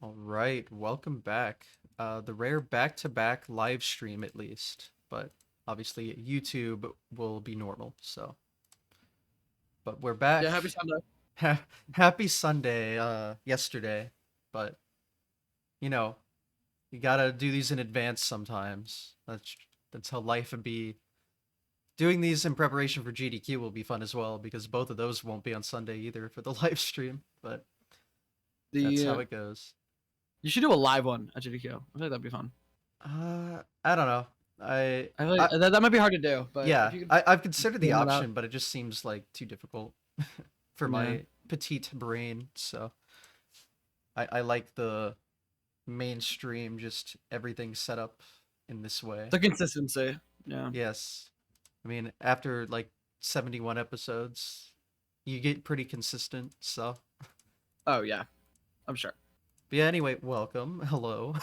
All right, welcome back. The rare back-to-back live stream at least, but obviously YouTube will be normal. But we're Yeah, back. happy Sunday. Happy Sunday. Yesterday, but you know you gotta do these in advance sometimes. That's how life would be. Doing these in preparation for GDQ will be fun as well because both of those won't be on Sunday either for the live stream. But that's The how it goes. You should do a live one at GDQ. I think that'd be fun. I don't know. I feel like I that might be hard to do, but if Yeah, you could I've considered the plan that out, option, but it just seems like too difficult for yeah, my petite brain. So I like the mainstream, just everything set up in this way. the consistency. Yeah. Yes. I mean, after like 71 episodes, you get pretty consistent. Oh yeah, I'm sure. But yeah, anyway, welcome. Hello.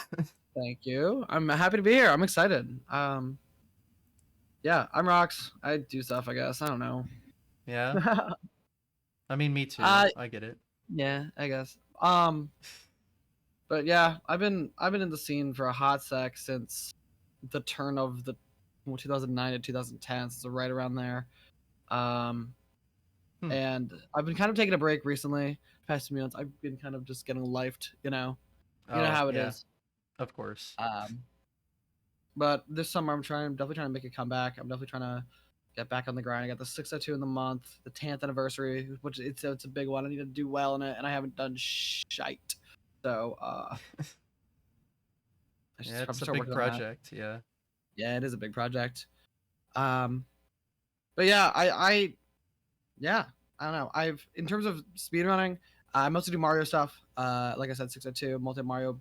Thank you. I'm happy to be here. I'm excited. Yeah, I'm Rox. I do stuff. I guess I don't know. Yeah. I mean, me too. I get it. Yeah, I guess. But yeah, I've been in the scene for a hot sec since the turn of the 2009 to 2010, so right around there. Um, Hmm. and I've been kind of taking a break recently. Past few months, I've been kind of just getting lifed, you know Oh, how it yeah, is. of course. Um, but this summer, I'm definitely trying to make a comeback. I'm definitely trying to get back on the grind. I got the 602 in the month, the 10th anniversary, which it's a big one. I need to do well in it, and I haven't done shite. So Yeah, I'm it's a start big working on that. project. Yeah. Yeah, it is a big project. Um, but yeah, yeah, I don't know. In terms of speedrunning, I mostly do Mario stuff. Like I said, 602, multi Mario,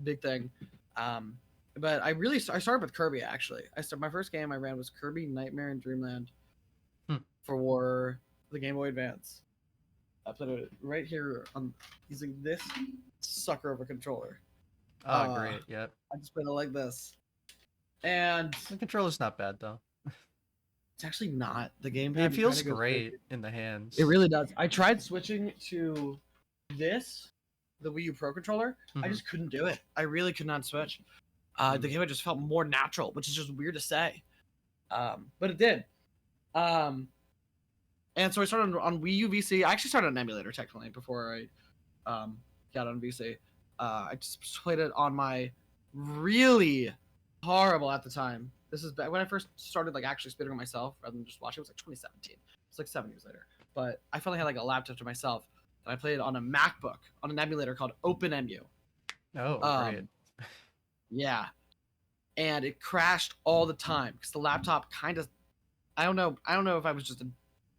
big thing. Um, but I started with Kirby actually. My first game I ran was Kirby Nightmare in Dreamland Hmm. for the Game Boy Advance. I played it right here on using this sucker of a controller. Oh, Uh, great. Yep. I just played it like this, and The controller's not bad though. it's actually not the It gamepad. Kind feels of goes crazy. great in the It hands. really does. I tried switching to this, the Wii U Pro controller. I Hmm. just couldn't do it. I really could not switch. The game just felt more natural, which is just weird to say. But it did. Um, and so I started on Wii U VC. I actually started on an emulator technically before I got on VC. I just played it on my really horrible at the time. This is back when I first started like actually speedrunning myself rather than just watching. It was like 2017. It's like 7 years later. But I finally had like a laptop to myself, and I played it on a MacBook on an emulator called OpenEMU. Oh, great. Um, yeah, and it crashed all the time because the laptop kind of I don't know if I was just a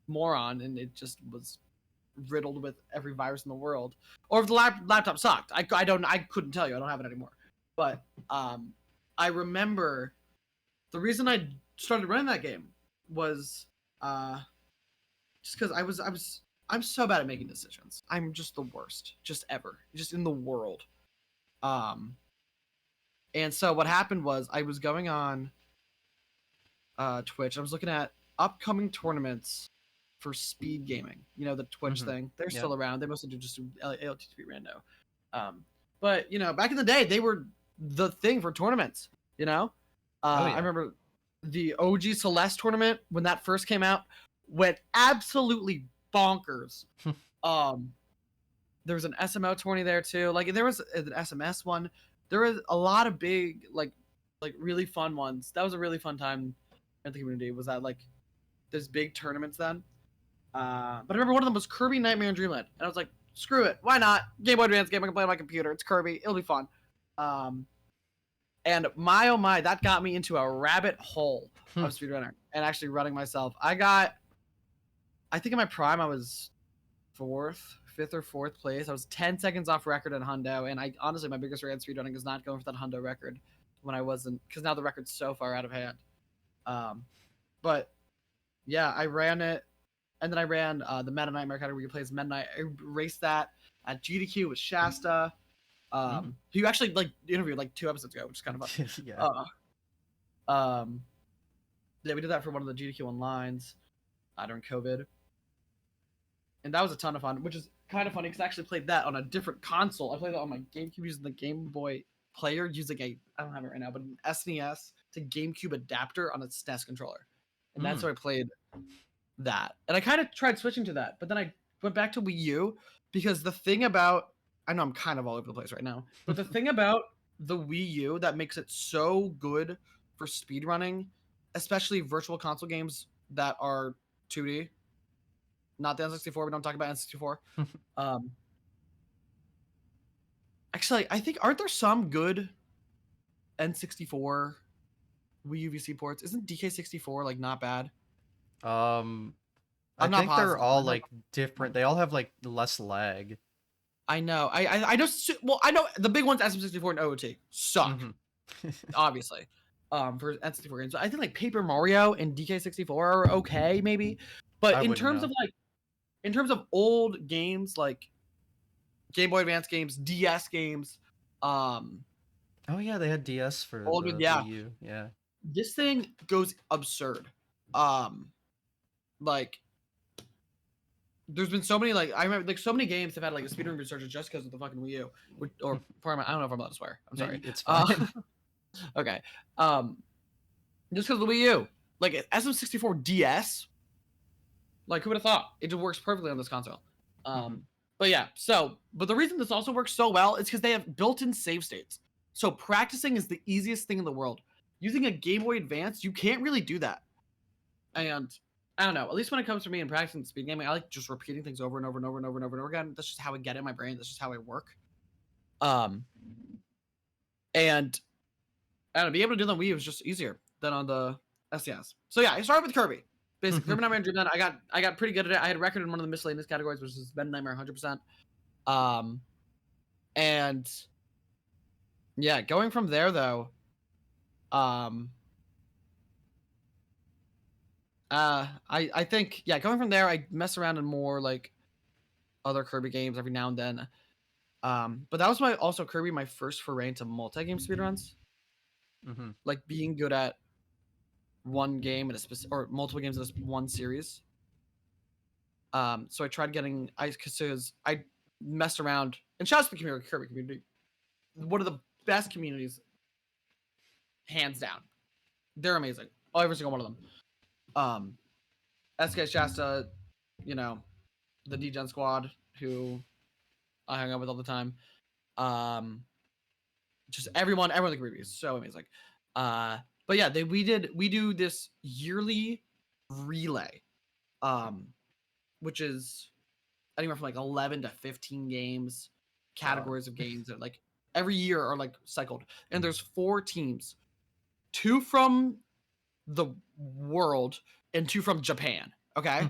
moron and it just was riddled with every virus in the world, or if the laptop sucked. I couldn't tell you. I don't have it anymore. But I remember the reason I started running that game was just because I'm so bad at making decisions. I'm just the worst, just ever, just in the world. Um, and so what happened was I was going on Twitch. I was looking at upcoming tournaments for speed gaming. You know, the Twitch Hmm. thing. They're Yep. still around. They mostly do just ALTTV rando. But back in the day, they were the thing for tournaments. You know, Oh I yeah. remember the OG Celeste tournament when that first came out went absolutely bonkers. Um, there was an SMO tourney there too. Like there was an SMS one. There was a lot of big like really fun ones. That was a really fun time in the community. Was that like there's big tournaments then? But I remember one of them was Kirby Nightmare in Dreamland, and I was like, screw it, why not? Game Boy Advance game I can play on my computer. It's Kirby, it'll be fun. Um, and my oh my, that got me into a rabbit hole Hmm. of speedrunner and actually running myself. I think in my prime I was fifth or fourth place. I was 10 seconds off record in Hundo, and I honestly my biggest regret in speedrunning is not going for that Hundo record when I wasn't, because now the record's so far out of hand. Um, but yeah, I ran it, and then I ran the Meta Nightmare category. Plays Meta Knight. I raced that at GDQ with Shasta, Mm. who you actually like interviewed like 2 episodes ago, which is kind of Yeah. fun. Um, yeah, we did that for one of the GDQ onlines during COVID, and that was a ton of fun. Which is kind of funny because I actually played that on a different console. I played that on my GameCube using the Game Boy Player, using I don't have it right now, but an SNES to GameCube adapter on a SNES controller, and that's Mm. how I played that. And I kind of tried switching to that, but then I went back to Wii U because the thing about, I know I'm kind of all over the place right now, but the thing about the Wii U that makes it so good for speedrunning, especially virtual console games that are 2D, not the N64, we don't talk about N64. Um, Actually, I think, aren't there some good N64 Wii U VC ports? Isn't DK64 like not bad? Um, I I'm not think they're positive. I all know. like different. They all have like less lag. I know. I know. Well, I know the big ones, SM64 and OOT, suck. Hmm. Obviously, for N64 games. I think like Paper Mario and DK64 are okay, maybe. I But wouldn't know. in terms of old games like Game Boy Advance games, DS games, um, Oh yeah, they had DS for old the yeah, Wii U. Yeah. this thing goes absurd. Um, like there's been so many like I remember like so many games have had like a speedrun researcher just because of the fucking Wii U, or I don't know if I'm allowed to swear. I'm No, sorry. it's fine. Okay. Um, just because of the Wii U, like SM64 DS, like who would have thought it just works perfectly on this console. Hmm. But yeah. But the reason this also works so well is because they have built-in save states. So practicing is the easiest thing in the world. Using a Game Boy Advance, you can't really do that. And I don't know. At least when it comes to me and practicing speed gaming, I like just repeating things over and over and over and over and over and over again. That's just how I get it in my brain. That's just how I work. Um, and I don't know, being able to do the Wii was just easier than on the SNES. So yeah, I started with Kirby. Basically, Kirby Nightmare Dream Land. I got pretty good at it. I had a record in one of the miscellaneous categories, which is Ben Nightmare 100%. Um, and yeah, going from there though, um, I think yeah, going from there, I mess around in more like other Kirby games every now and then. But that was also Kirby my first foray into multi-game speedruns, Hmm. like being good at one game in a specific or multiple games in this one series. So I tried getting because I messed around and shout out to the Kirby community, one of the best communities, hands down. They're amazing, every single one of them. SK Shasta, you know, the DGen squad who I hang out with all the time. Um, just everyone in the community is so amazing. But yeah, we do this yearly relay, um, which is anywhere from like 11 to 15 games, Wow. categories of games that like every year are like cycled. And there's 4 teams, 2 from the world and 2 from Japan. Okay.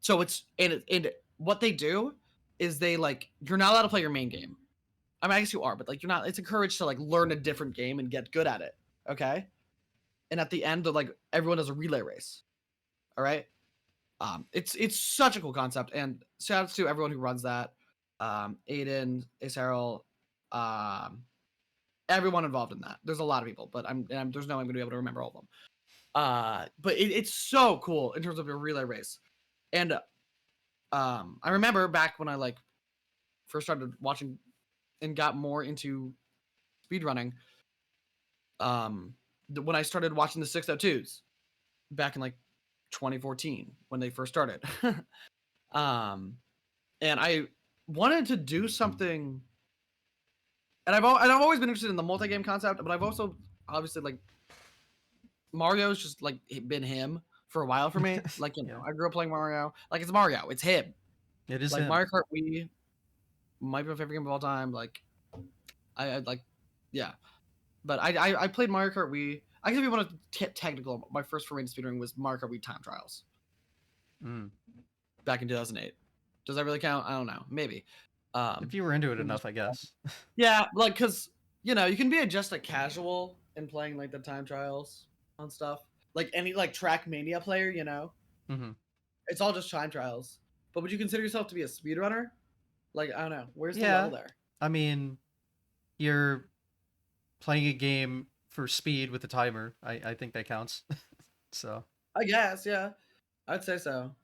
So and what they do is they like, you're not allowed to play your main game. I mean, I guess you are, but like you're not, it's encouraged to like learn a different game and get good at it. Okay. And at the end of like everyone does a relay race. All right. It's such a cool concept, and shout outs to everyone who runs that. Aiden, Isarel, um, everyone involved in that. There's a lot of people, but there's no way I'm gonna be able to remember all of them. But it's so cool in terms of a relay race, and I remember back when I like first started watching and got more into speedrunning. When I started watching the 602s back in like 2014 when they first started. um and I wanted to do something, and I've always been interested in the multi-game concept, but I've also obviously like Mario's just like been him for a while for me. Like, Yeah. I grew up playing Mario. Like, it's Mario, it's him. It is Like him. Mario Kart Wii might be my favorite game of all time. Like, I like, yeah. But I played Mario Kart Wii. I guess if you want to get technical, my first foray into speedrunning was Mario Kart Wii Time Trials Mm. back in 2008. Does that really count? I don't know. Maybe. If you were into it Just enough, I guess. yeah, like because you can be just a casual in playing like the time trials on stuff. Like any like Trackmania player, Hmm. it's all just time trials. But would you consider yourself to be a speedrunner? Like, I don't know. Where's the level Yeah. there? I mean, you're playing a game for speed with a timer. I think that counts. So. I guess, yeah. I'd say so.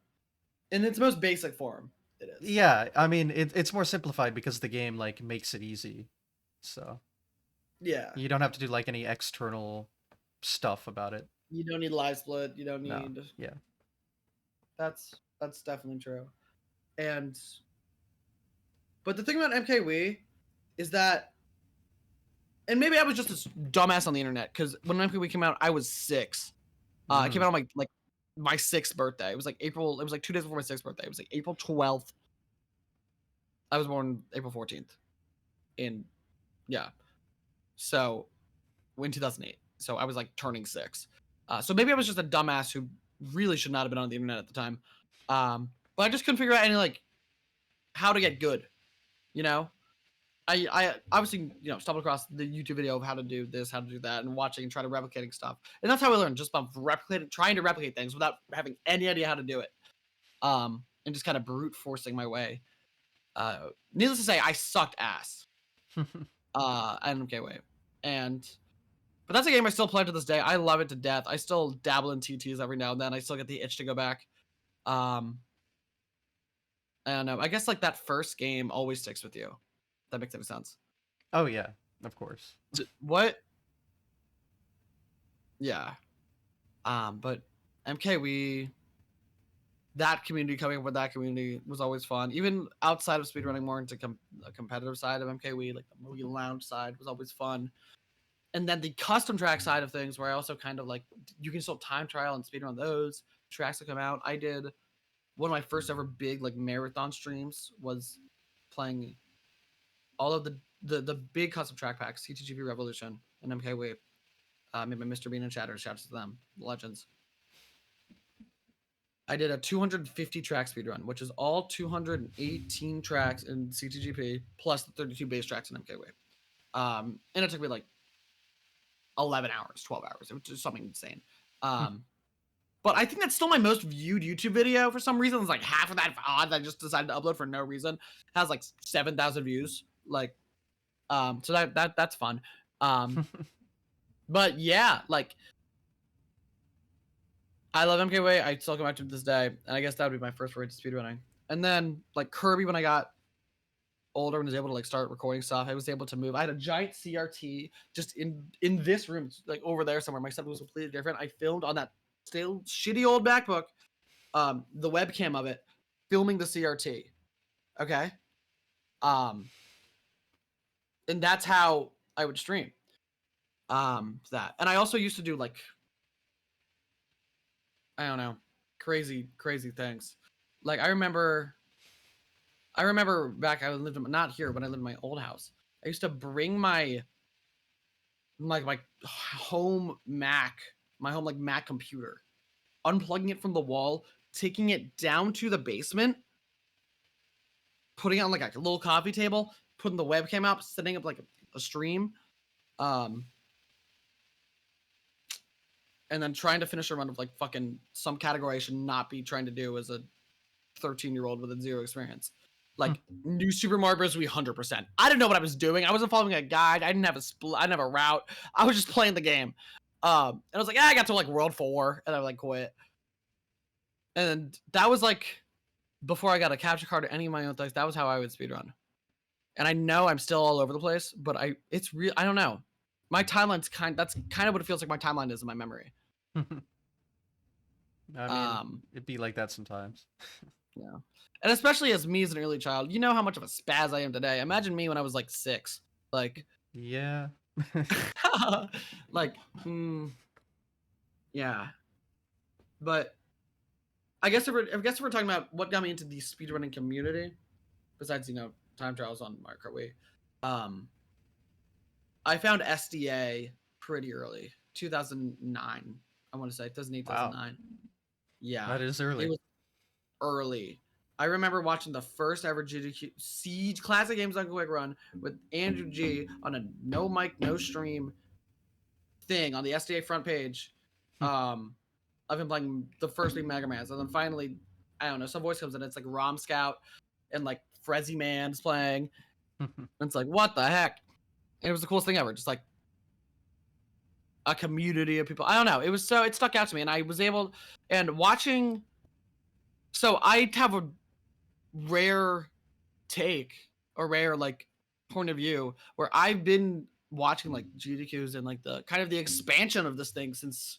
In its most basic form. it is. Yeah, I mean it's more simplified because the game like makes it easy. So Yeah. you don't have to do like any external stuff about it. You don't need live split. You don't No. need. Yeah. That's definitely true. And but the thing about MKW is that, and maybe I was just a dumbass on the internet because when MKW came out, I was 6. It came Mm. out on my 6th birthday. It was like April. It was like 2 days before my 6th birthday. It was like April 12th. I was born April 14th. In yeah. So in 2008. So I was like turning 6. So maybe I was just a dumbass who really should not have been on the internet at the time. But I just couldn't figure out any like how to get good. You know, I obviously stumbled across the YouTube video of how to do this, how to do that, and watching and trying to replicating stuff. And that's how I learned, just by trying to replicate things without having any idea how to do it. And just kind of brute forcing my way. Needless to say, I sucked ass. At MKWave. But that's a game I still play to this day. I love it to death. I still dabble in TTs every now and then. I still get the itch to go back. I don't know. I guess like that first game always sticks with you. If that makes any sense. Oh yeah, of course. What? Yeah. But MKW, that community, coming up with that community was always fun. Even outside of speedrunning, more into the competitive side of MKW, like the movie lounge side was always fun. And then the custom track side of things, where I also kind of like, you can still time trial and speedrun those tracks that come out. I did one of my first ever big like marathon streams was playing all of the big custom track packs, CTGP Revolution and MK Wave. Made by Mr. Bean and Shatter. Shouts to them, legends. I did a 250 track speedrun, which is all 218 tracks in CTGP plus the 32 bass tracks in MK Wave. And it took me like 11 hours, 12 hours. It was just something insane. But I think that's still my most viewed YouTube video for some reason. It's like half of that odd that I just decided to upload for no reason. It has like 7,000 views. Like, so that's fun. But yeah, like I love MKWay. I still come back to this day, and I guess that would be my first way to speedrunning. And then like Kirby, when I got older and was able to like start recording stuff, I was able to move. I had a giant CRT just in this room, like over there somewhere. My setup was completely different. I filmed on that still shitty old MacBook, the webcam of it, filming the CRT. Okay. And that's how I would stream. That. And I also used to do like, I don't know, crazy things. Like I remember back I lived in, not here, but I lived in my old house. I used to bring my home Mac, my home like Mac computer, unplugging it from the wall, taking it down to the basement, putting it on like a little coffee table, putting the webcam up, setting up like a stream, and then trying to finish a run of like fucking some category I should not be trying to do as a 13-year-old with a zero experience. Like New Super Mario Bros. Wii 100%. I didn't know what I was doing. I wasn't following a guide. I didn't have I didn't have a route. I was just playing the game. And I was like, I got to like World 4, and I like quit. And that was like before I got a capture card or any of my own things. That was how I would speedrun. And I know I'm still all over the place, but it's real. I don't know. My timeline's that's kind of what it feels like my timeline is in my memory. I mean, it'd be like that sometimes. Yeah. And especially as me as an early child, you know how much of a spaz I am today. Imagine me when I was like 6. Like, yeah. like, yeah. But I guess if we're talking about what got me into the speedrunning community, besides time trials on Mario Kart Wii, I found SDA pretty early, 2009. I want to say 2008, 2009. Yeah, that is early. It was early. I remember watching the first ever GDQ Siege Classic Games on Quick Run with Andrew G on a no mic, no stream thing on the SDA front page. I've been playing the first big Mega Mans, and then finally, I don't know, some voice comes in. It's like Rom Scout and like Frezzy Man's playing. And it's like, what the heck? And it was the coolest thing ever. Just like a community of people. I don't know. It stuck out to me, and I was able, and watching. So I have rare take or rare like point of view where I've been watching like GDQs and like the kind of the expansion of this thing since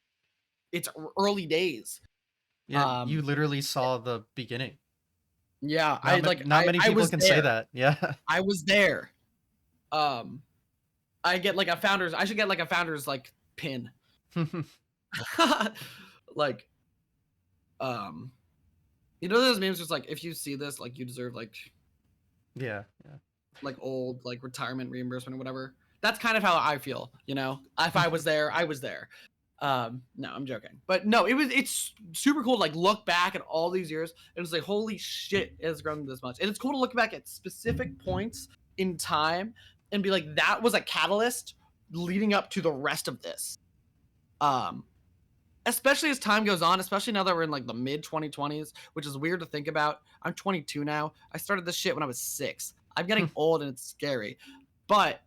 its early days. Yeah, you Um, literally saw the beginning. yeah, I like Not many I people was can say there. that. Yeah. I was there. Um, I get like a founder's. I should get like a founder's like pin. Like, um, you know those memes just like if you see this, like you deserve Yeah. like old like retirement reimbursement or whatever. That's kind of how I feel, you know. If I was there, I was there. No, I'm joking. But no, it's super cool to like look back at all these years and it's like holy shit, it has grown this much. And it's cool to look back at specific points in time and be like, that was a catalyst leading up to the rest of this. Especially as time goes on, especially now that we're in like the mid 2020s, which is weird to think about. I'm 22 now. I started this shit when I was 6. I'm getting old and it's scary. But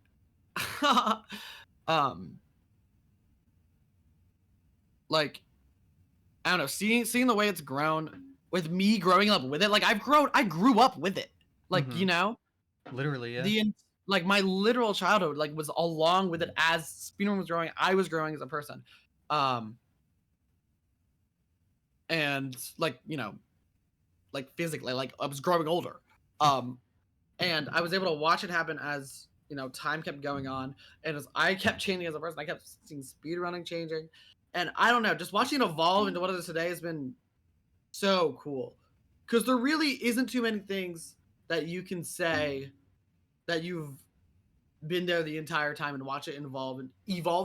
like I don't know, seeing the way it's grown with me growing up with it, like I grew up with it. Like, you know, Literally, yeah. the like my literal childhood like was along with it as Speedrun was growing, I was growing as a person. And like, you know, like physically, like I was growing older. And I was able to watch it happen as, you know, time kept going on and as I kept changing as a person, I kept seeing speedrunning changing. And I don't know, just watching it evolve into what it is today has been so cool. Because there really isn't too many things that you can say that you've been there the entire time and watch it evolve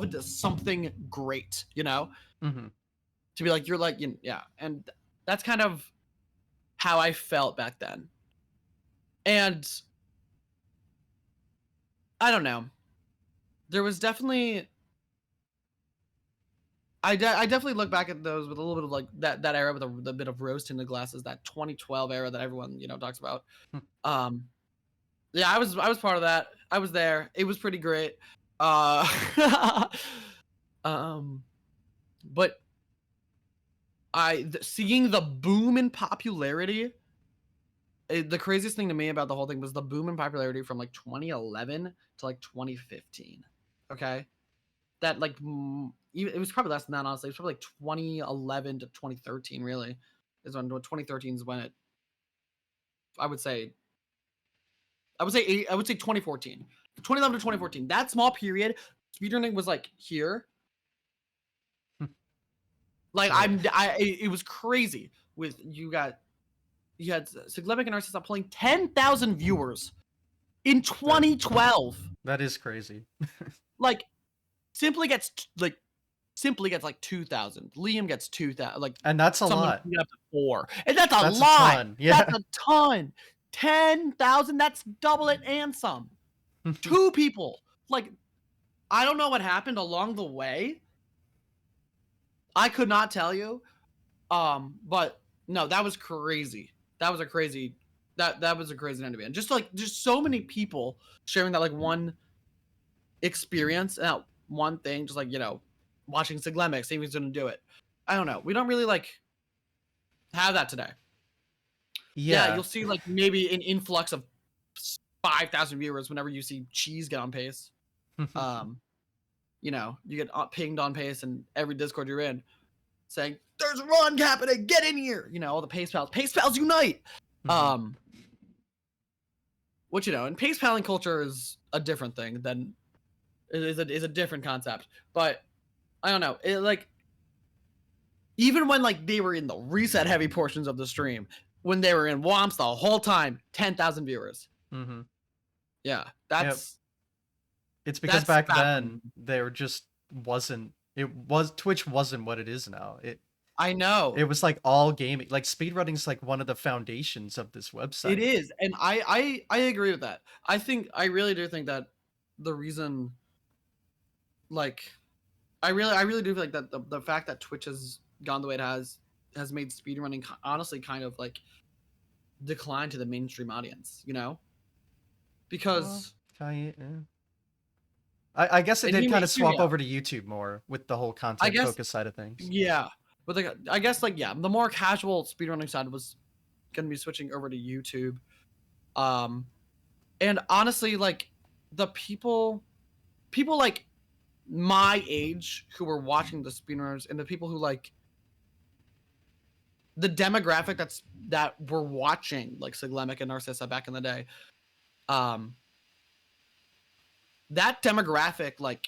into something great, you know? To be like, you're like, yeah. And that's kind of how I felt back then. And I don't know. There was definitely I definitely look back at those with a little bit of like that era with a bit of rose tinted glasses, that 2012 era that everyone, you know, talks about. Yeah, I was part of that. I was there. It was pretty great. But seeing the boom in popularity, the craziest thing to me about the whole thing was the boom in popularity from like 2011 to like 2015. Okay, that like it was probably less than that, honestly. It was probably like 2011 to 2013. Really, is when 2013 is when it. I would say 2014, 2011 to 2014. That small period, speedrunning was like here. Like Right. it was crazy. With you had Siglevic and Narcissa pulling 10,000 viewers in 2012. That is crazy. Like simply gets like 2,000. Liam gets 2,000. Like And that's a someone lot. can get up to 4, and that's a That's a lot. ton. Yeah. That's a ton. 10,000. That's double it and some. 2 people. Like I don't know what happened along the way. I could not tell you. But no, that was crazy. That was a crazy that was a crazy night to be in. Just so many people sharing that like one experience and that one thing, just like, you know, watching Siglemix, saying he's gonna do it. I don't know. We don't really like have that today. Yeah, Yeah. you'll see like maybe an influx of 5,000 viewers whenever you see Cheese get on pace. You know, you get pinged on pace and every Discord you're in saying, "There's a run happening, get in here!" You know, all the pace pals unite. Which, you know, and pace paling culture is a different thing than is a different concept. But I don't know. It like even when like they were in the reset heavy portions of the stream, when they were in Womps the whole time, 10,000 viewers. Yeah, that's. Yep. It's because back then there just wasn't. Twitch wasn't what it is now. I know. It was like all gaming. Like speedrunning is like one of the foundations of this website. It is, and I agree with that. I really do think that the reason, like, I really do feel like that the fact that Twitch has gone the way it has made speedrunning honestly kind of like decline to the mainstream audience, you know? Because I guess it did kind of swap yeah. over to YouTube more with the whole content focus side of things. Yeah, but like I guess like yeah, the more casual speedrunning side was gonna be switching over to YouTube. And honestly, like the people like my age who were watching the speedrunners and the people who like the demographic that were watching like Siglemic and Narcissa back in the day, that demographic like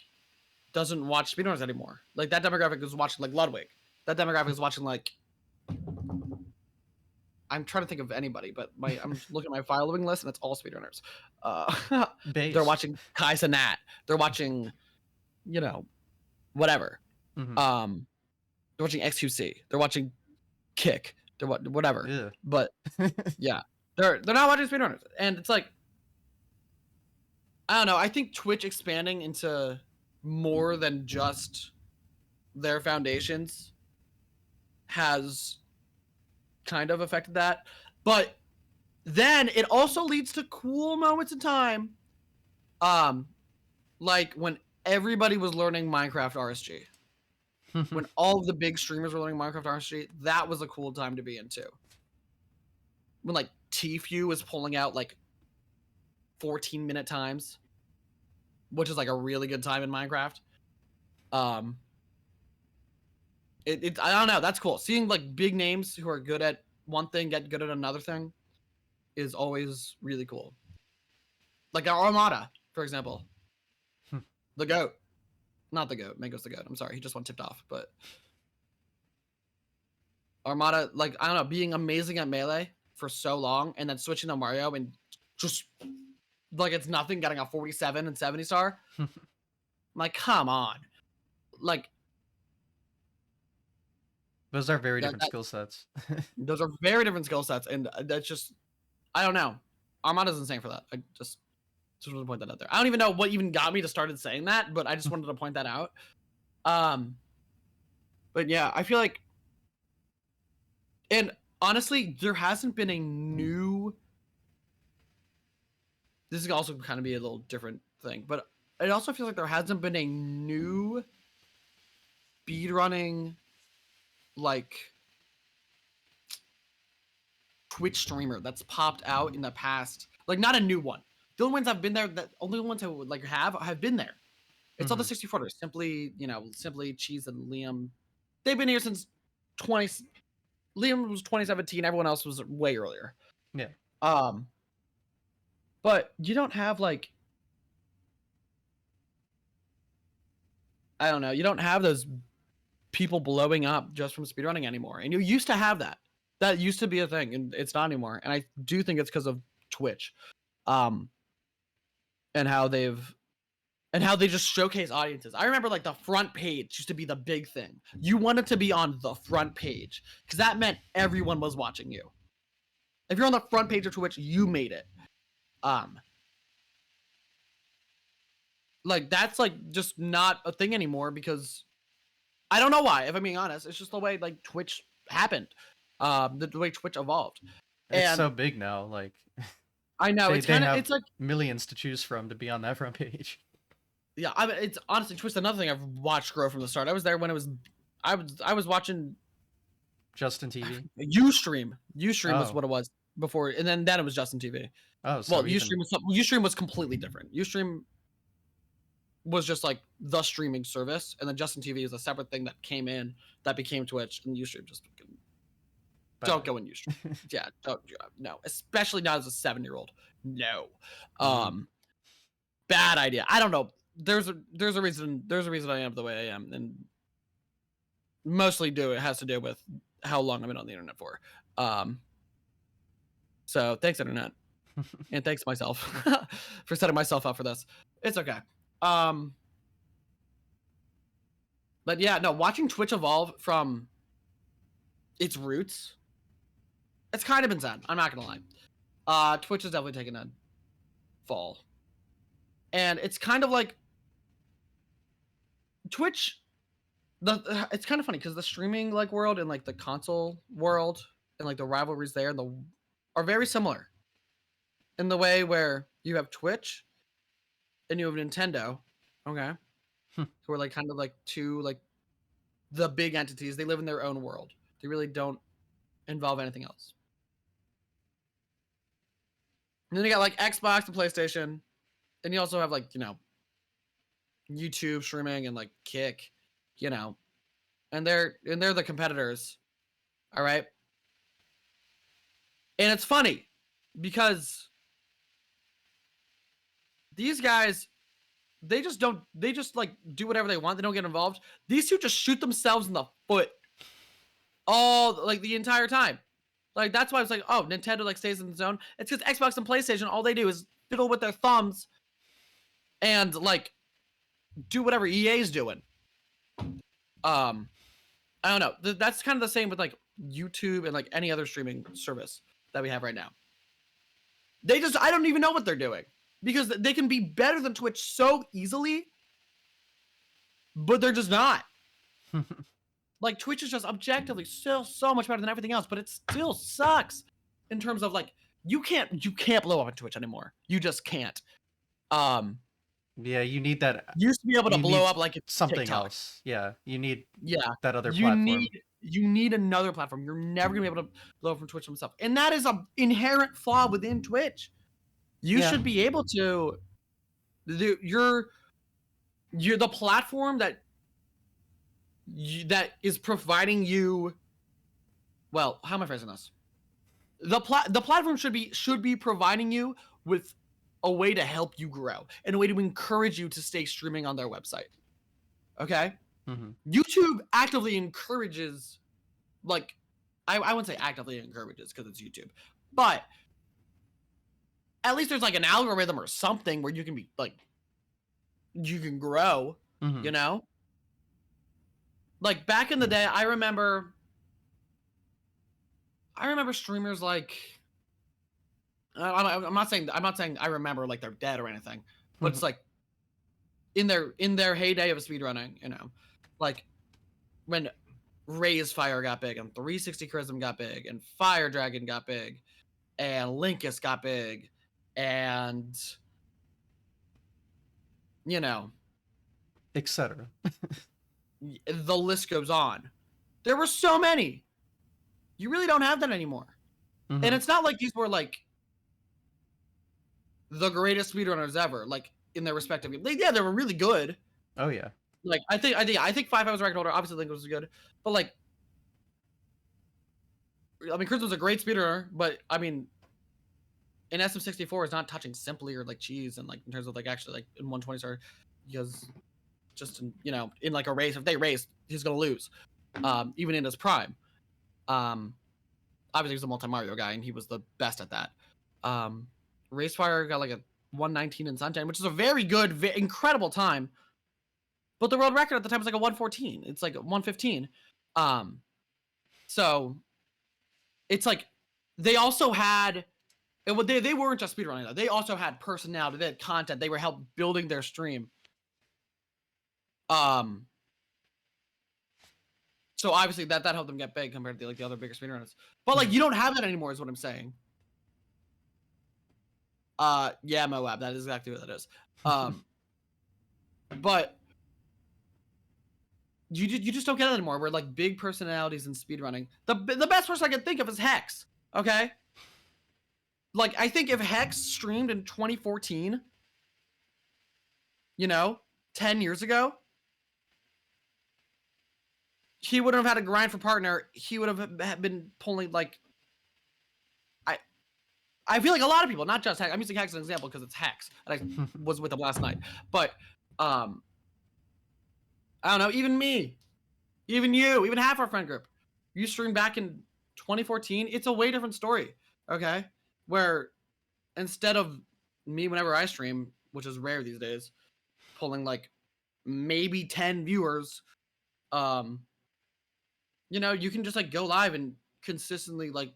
doesn't watch speedrunners anymore. Like that demographic is watching like Ludwig. That demographic is watching like I'm trying to think of anybody, but I'm looking at my following list and it's all speedrunners. They're watching Kai Cenat. They're watching, you know, whatever. Mm-hmm. They're watching XQC. They're watching Kick. They're whatever. Yeah. But yeah, they're not watching speedrunners, and it's like I don't know. I think Twitch expanding into more than just their foundations has kind of affected that, but then it also leads to cool moments in time, like when everybody was learning Minecraft RSG. When all of the big streamers were learning Minecraft RSG, that was a cool time to be in too. When like Tfue was pulling out like 14-minute times, which is like a really good time in Minecraft. I don't know, that's cool. Seeing like big names who are good at one thing get good at another thing is always really cool. Like Armada, for example. The GOAT. Not the GOAT. Mango's the GOAT. I'm sorry. He just went tipped off. But Armada, like, I don't know, being amazing at Melee for so long and then switching to Mario and just, like, it's nothing, getting a 47 and 70 star. I'm like, come on. Like, those are very different skill sets. Those are very different skill sets. And that's just, I don't know. Armada's insane for that. I just wanted to point that out there. I don't even know what even got me to started saying that, but I just wanted to point that out. But yeah, I feel like, and honestly, there hasn't been a new, this is also kind of be a little different thing, but it also feels like there hasn't been a new speedrunning, like, Twitch streamer that's popped out in the past. Like, not a new one. The only ones I've been there, that only ones who like have been there. It's all the 64ers. Simply Cheese and Liam. They've been here since Liam was 2017. Everyone else was way earlier. Yeah. But you don't have like, I don't know. You don't have those people blowing up just from speedrunning anymore. And you used to have that. That used to be a thing, and it's not anymore. And I do think it's because of Twitch. And how they just showcase audiences. I remember like the front page used to be the big thing. You wanted to be on the front page because that meant everyone was watching you. If you're on the front page of Twitch, you made it. Like that's like just not a thing anymore because I don't know why. If I'm being honest, it's just the way like Twitch happened. The way Twitch evolved. It's so big now, like I know it's like millions to choose from to be on that front page. Yeah, I mean, it's honestly Twitch. Another thing I've watched grow from the start. I was there when it was. I was watching Justin TV. Ustream was what it was before, and then it was Justin TV. Oh, so well, Ustream was completely different. Ustream was just like the streaming service, and then Justin TV is a separate thing that came in that became Twitch, and Ustream just don't go in Ustream. Yeah, no, especially not as a 7-year-old. No, bad idea. I don't know. There's a reason I am the way I am, and mostly it has to do with how long I've been on the internet for. So thanks internet, and thanks myself for setting myself up for this. It's okay. But yeah, no, watching Twitch evolve from its roots, it's kind of been sad. I'm not gonna lie. Twitch has definitely taken a fall, and it's kind of like Twitch. It's kind of funny because the streaming like world and like the console world and like the rivalries there are very similar in the way where you have Twitch and you have Nintendo, okay, who are like kind of like two like the big entities. They live in their own world. They really don't involve anything else. And then you got like Xbox and PlayStation, and you also have like YouTube streaming and like Kick, and they're the competitors. All right. And it's funny because these guys, they just like do whatever they want. They don't get involved. These two just shoot themselves in the foot all like the entire time. Like that's why it's like, oh, Nintendo like stays in the zone. It's because Xbox and PlayStation, all they do is fiddle with their thumbs and like do whatever EA's doing. I don't know. That's kind of the same with like YouTube and like any other streaming service that we have right now. I don't even know what they're doing because they can be better than Twitch so easily, but they're just not. Like Twitch is just objectively still so much better than everything else, but it still sucks in terms of like you can't blow up on Twitch anymore. You just can't. Yeah, you need that. You used to be able to blow up like something TikTok. else. Yeah, you need that other platform. You need another platform. You're never gonna be able to blow up from Twitch themselves, and that is an inherent flaw within Twitch. You should be able to. You're the platform that is providing you. Well, how am I phrasing this? The platform should be providing you with a way to help you grow and a way to encourage you to stay streaming on their website. Okay. Mm-hmm. YouTube actively encourages, like, I wouldn't say actively encourages because it's YouTube, but at least there's like an algorithm or something where you can be like, you can grow, Like back in the day, I remember streamers like, I'm not saying I remember like they're dead or anything, but it's like in their heyday of speedrunning, like when Raise Fire got big and 360 Charism got big and Fire Dragon got big and Linkus got big and etc. The list goes on. There were so many. You really don't have that anymore. And it's not like these were like the greatest speedrunners ever, like in their respective games. Yeah, they were really good. Oh yeah. Like I think 5 was record holder. Obviously, Linkus was good, but like, I mean, Chris was a great speedrunner, but I mean, in SM64 is not touching Simply or like Cheese, and like in terms of like actually like in 120 star, because just in like a race, if they race, he's gonna lose, even in his prime. Obviously he's a multi Mario guy, and he was the best at that. Racefire got like a 119 in Sunshine, which is a very good, incredible time. But the world record at the time was like a 114. It's like 115. So it's like they also had, they weren't just speedrunning though. They also had personality, they had content, they were helped building their stream. So obviously that helped them get big compared to like the other bigger speedrunners. But like you don't have that anymore, is what I'm saying. Yeah, Moab, that is exactly what that is. But you just don't get it anymore. Where like big personalities in speedrunning. The best person I can think of is Hex. Okay. Like I think if Hex streamed in 2014, 10 years ago, he wouldn't have had a grind for partner. He would have been pulling like. I feel like a lot of people, not just Hex. I'm using Hex as an example because it's Hex, and I was with him last night. But I don't know. Even me, even you, even half our friend group, you streamed back in 2014. It's a way different story. Okay, where instead of me, whenever I stream, which is rare these days, pulling like maybe 10 viewers, you can just like go live and consistently like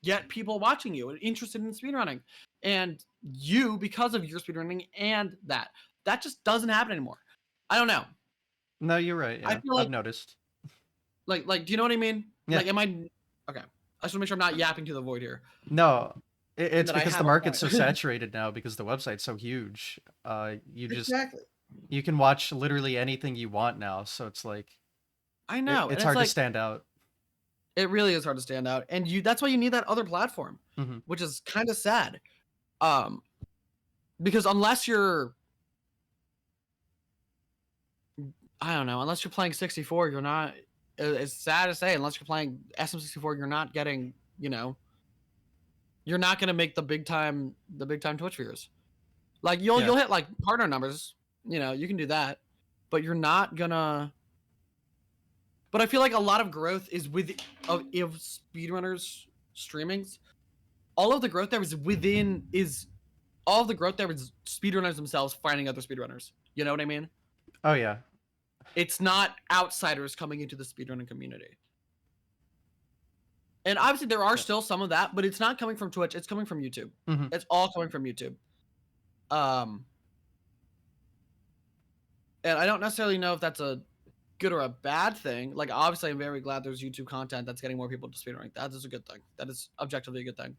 get people watching you and interested in speedrunning. And you, because of your speedrunning and that just doesn't happen anymore. I don't know. No, you're right. Yeah, I've noticed. Like, do you know what I mean? Yeah. Like, am I okay? I just want to make sure I'm not yapping to the void here. No, it's because the market's so saturated now because the website's so huge. You can watch literally anything you want now. So it's like, I know it's hard to stand out. It really is hard to stand out, and that's why you need that other platform, which is kind of sad. Because unless you're, I don't know, unless you're playing 64, you're not. It's sad to say, unless you're playing SM64, you're not getting, you're not gonna make the big time Twitch viewers. Like you'll hit like partner numbers, you can do that, but you're not gonna. But I feel like a lot of growth is with of speedrunners streamings. All of the growth there is all of the growth there is speedrunners themselves finding other speedrunners. You know what I mean? Oh yeah. It's not outsiders coming into the speedrunning community. And obviously there are still some of that, but it's not coming from Twitch. It's coming from YouTube. Mm-hmm. It's all coming from YouTube. And I don't necessarily know if that's a good or a bad thing. Like, obviously, I'm very glad there's YouTube content that's getting more people to speedrunning. That is a good thing. That is objectively a good thing.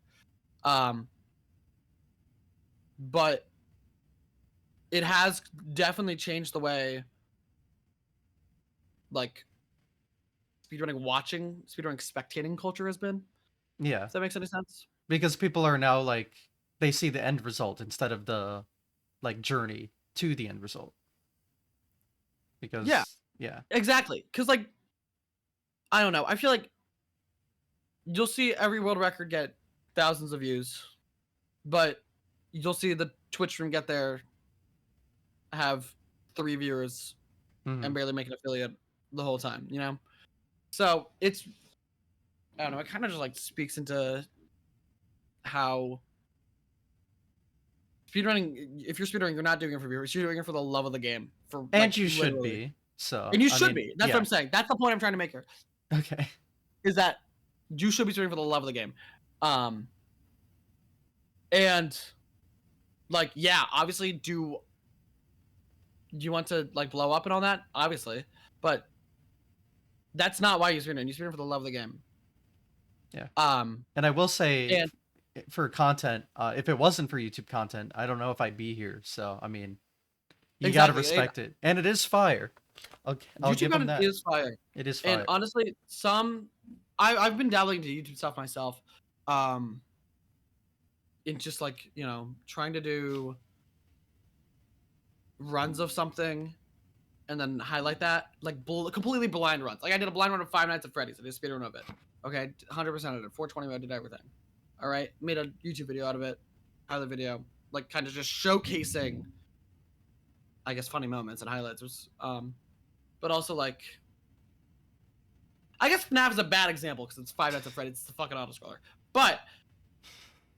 But it has definitely changed the way, like, speedrunning spectating culture has been. Yeah. Does that make any sense? Because people are now like, they see the end result instead of the like journey to the end result. Because yeah. Exactly. Because like, I don't know. I feel like you'll see every world record get thousands of views, but you'll see the Twitch stream get there, have 3 viewers, and barely make an affiliate the whole time, So it's, I don't know, it kind of just like speaks into how speedrunning, if you're speedrunning, you're not doing it for viewers, you're doing it for the love of the game. And you should be. So and you should be. That's what I'm saying. That's the point I'm trying to make here. Okay. Is that you should be streaming for the love of the game. And like, yeah, obviously do you want to like blow up and all that? Obviously. But that's not why you're streaming. You're streaming for the love of the game. Yeah. And I will say for content, if it wasn't for YouTube content, I don't know if I'd be here. So I mean, you gotta respect it. And it is fire. I'll give them that. Is fire. It is fire. And honestly, I've been dabbling into YouTube stuff myself. In just like, trying to do runs of something and then highlight that, like completely blind runs. Like I did a blind run of Five Nights at Freddy's. I did a speedrun of it. Okay, 100% of it. 420, I did everything. All right, made a YouTube video out of it. Highlight video, like kind of just showcasing, I guess, funny moments and highlights. But also like, I guess FNAF is a bad example because it's Five Nights at Freddy's. It's the fucking autoscroller. But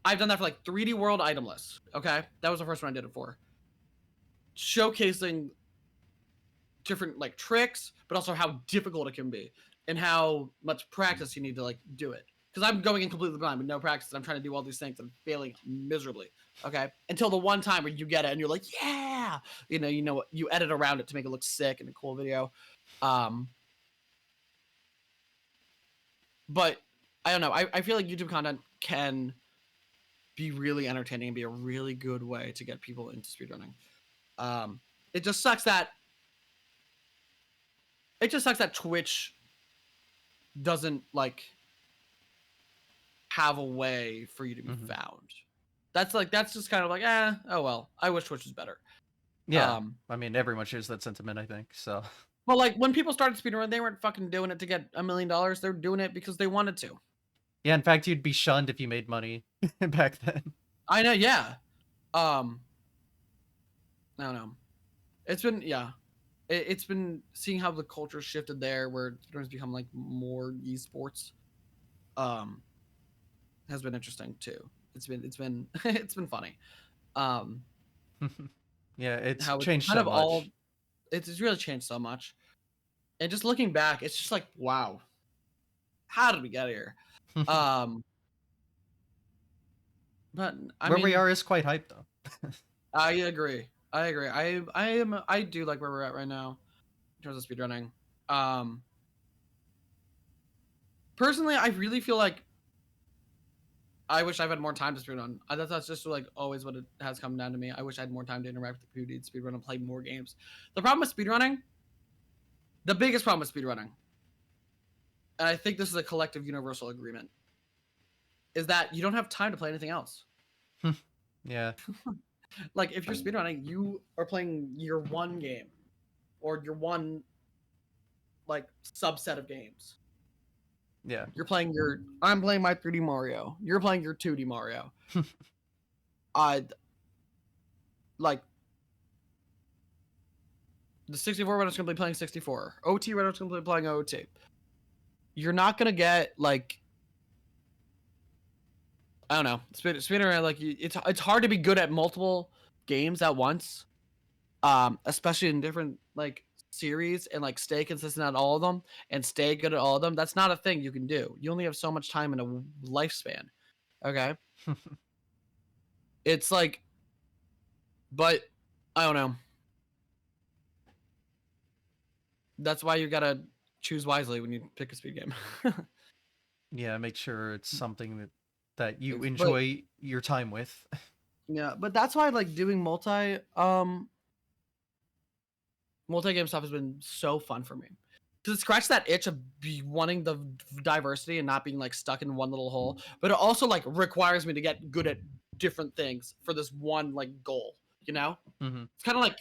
I've done that for like 3D World item lists. Okay, that was the first one I did it for. Showcasing different like tricks, but also how difficult it can be and how much practice you need to like do it. Because I'm going in completely blind with no practice. And I'm trying to do all these things and failing miserably. Okay, until the one time where you get it and you're like, yeah, you edit around it to make it look sick and a cool video. But I don't know. I feel like YouTube content can be really entertaining and be a really good way to get people into speedrunning. It just sucks that Twitch doesn't like have a way for you to be found. That's just kind of like, oh well. I wish Twitch was better. Yeah. I mean, everyone shares that sentiment, I think. So. Well, like when people started speedrunning, they weren't fucking doing it to get $1 million. They were doing it because they wanted to. Yeah, in fact, you'd be shunned if you made money back then. I know, yeah. I don't know. It's been, yeah. It's been seeing how the culture shifted there, where it's become like more esports. Has been interesting too. It's been it's been funny. Yeah, it's changed so much. It's really changed so much. And just looking back, it's just like, wow, how did we get here? But where we are is quite hype, though. I agree. I do like where we're at right now in terms of speedrunning. Personally, I really feel like I wish I've had more time to speedrun. That's just like always what it has come down to me. I wish I had more time to interact with the community, speedrun, and play more games. The problem with speedrunning, the biggest problem with speedrunning, and I think this is a collective universal agreement, is that you don't have time to play anything else. Yeah. Like if you're speedrunning, you are playing your one game or your one like subset of games. Yeah. I'm playing my 3D Mario. You're playing your 2D Mario. I like the 64 runner's gonna be playing 64. OT runner's gonna be playing OT. You're not gonna get like I don't know. Speedrunner like it's hard to be good at multiple games at once. Especially in different like series and like stay consistent at all of them and stay good at all of them. That's not a thing you can do. You only have so much time in a lifespan. Okay. It's like, but I don't know. That's why you gotta choose wisely when you pick a speed game. Yeah, make sure it's something that you But enjoy your time with. yeah, but that's why like doing multi-game stuff has been so fun for me. To scratch that itch of wanting the diversity and not being like stuck in one little hole, but it also like requires me to get good at different things for this one like goal, you know? Mm-hmm. It's kind of like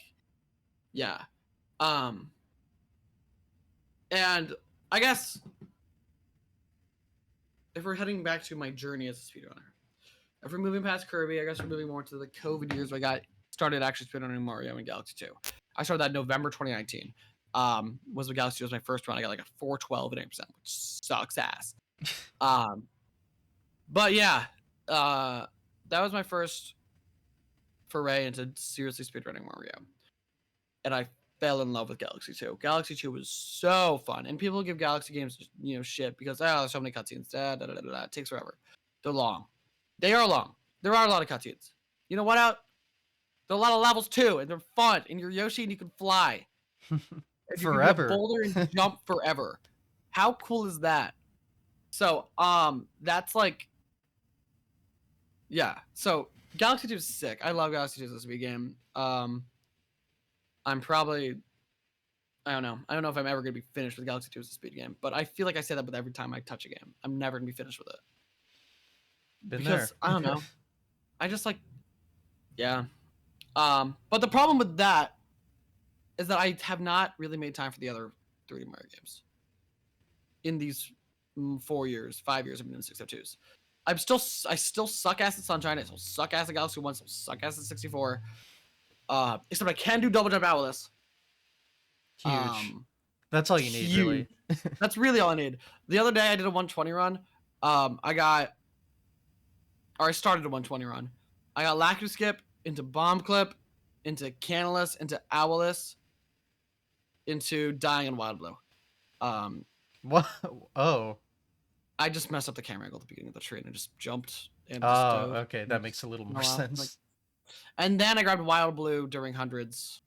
yeah. And I guess if we're heading back to my journey as a speedrunner, if we're moving past Kirby, I guess we're moving more to the COVID years where I got started actually speedrunning Mario and Galaxy 2. I started that November 2019. Was when Galaxy 2 was my first one. I got like a 412 and 8%, which sucks ass. But yeah, that was my first foray into seriously speedrunning Mario. And I fell in love with Galaxy 2. Galaxy 2 was so fun. And people give Galaxy games, shit because there's so many cutscenes. It takes forever. They're long. They are long. There are a lot of cutscenes. You know what out? There are a lot of levels too, and they're fun. And you're Yoshi and you can fly. And you can be a Forever. boulder and jump forever. How cool is that? So, that's like, yeah. So Galaxy 2 is sick. I love Galaxy 2 as a speed game. I'm probably, I don't know if I'm ever gonna be finished with Galaxy 2 as a speed game, but I feel like I say that with every time I touch a game. I'm never gonna be finished with it. Been Because there. I don't know. I just like, yeah. But the problem with that is that I have not really made time for the other 3D Mario games in these 5 years I've been doing 602s. I still suck ass at Sunshine. I still suck ass at Galaxy 1. Still suck ass at 64. Except I can do double jump Atlas. Huge. That's all you need, Huge. really. That's really all I need. The other day I did a 120 run. I started a 120 run. I got Laku Skip into Bomb Clip, into Canalus, into Owlus, into Dying and Wild Blue. What? Oh. I just messed up the camera angle at the beginning of the tree and I just jumped and Oh, okay. That makes a little more Like, sense. and then I grabbed Wild Blue during hundreds.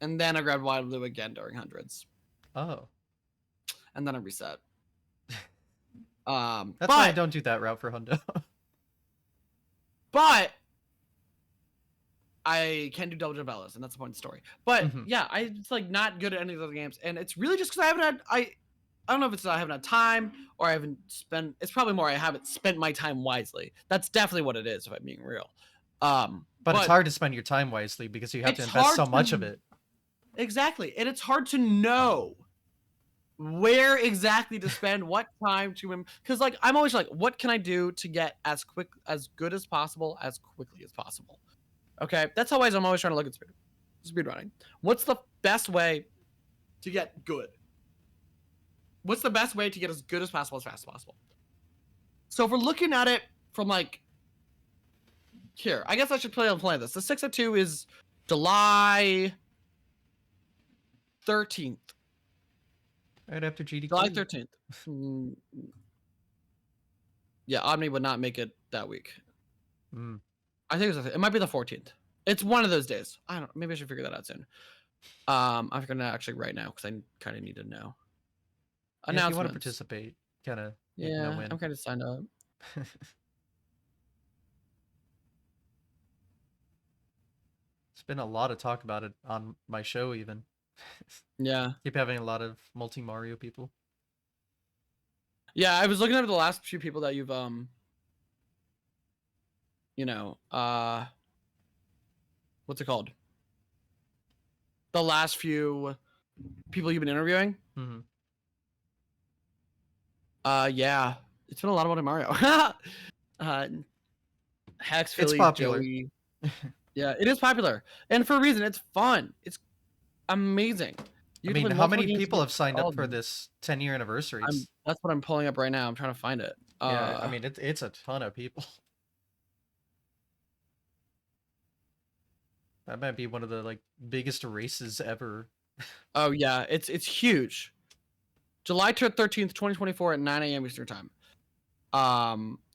And then I grabbed Wild Blue again during hundreds. Oh. And then I reset. That's why I don't do that route for Hundo. But I can do double jump Ellis, and that's the point of the story. But yeah, I'm just like not good at any of those games, and it's really just because I don't know if it's I haven't had time or I haven't spent. It's probably more I haven't spent my time wisely. That's definitely what it is, if I'm being real. But it's hard to spend your time wisely because you have to invest so much of it. Exactly, and it's hard to know where exactly to spend, what time to, because like I'm always like, what can I do to get as good as possible, as quickly as possible. Okay, that's how I'm always trying to look at speed running. What's the best way to get good? What's the best way to get as good as possible, as fast as possible? So if we're looking at it from like here, I guess I should play this. The 602 is July 13th. Right after GDQ. July 13th. Yeah, Omni would not make it that week. I think it might be the 14th. It's one of those days. I don't know. Maybe I should figure that out soon. I'm figuring that actually right now because I kind of need to know. Yeah, if you want to participate, kind of. Yeah, I'm kind of signed up. It's been a lot of talk about it on my show, even. Yeah. Keep having a lot of multi Mario people. Yeah, I was looking at the last few people that you've you know, what's it called? The last few people you've been interviewing. Mm-hmm. Yeah, it's been a lot about Mario. Hex, It's Philly, popular. Joey. Yeah, it is popular, and for a reason. It's fun. It's amazing. You I get to mean, play how multiple many games. people have signed All up of for them. this 10-year anniversaries? That's what I'm pulling up right now. I'm trying to find it. Yeah, I mean, it's a ton of people. That might be one of the like biggest races ever. Oh yeah, it's huge. July 13th, 2024 at 9 a.m. Eastern time.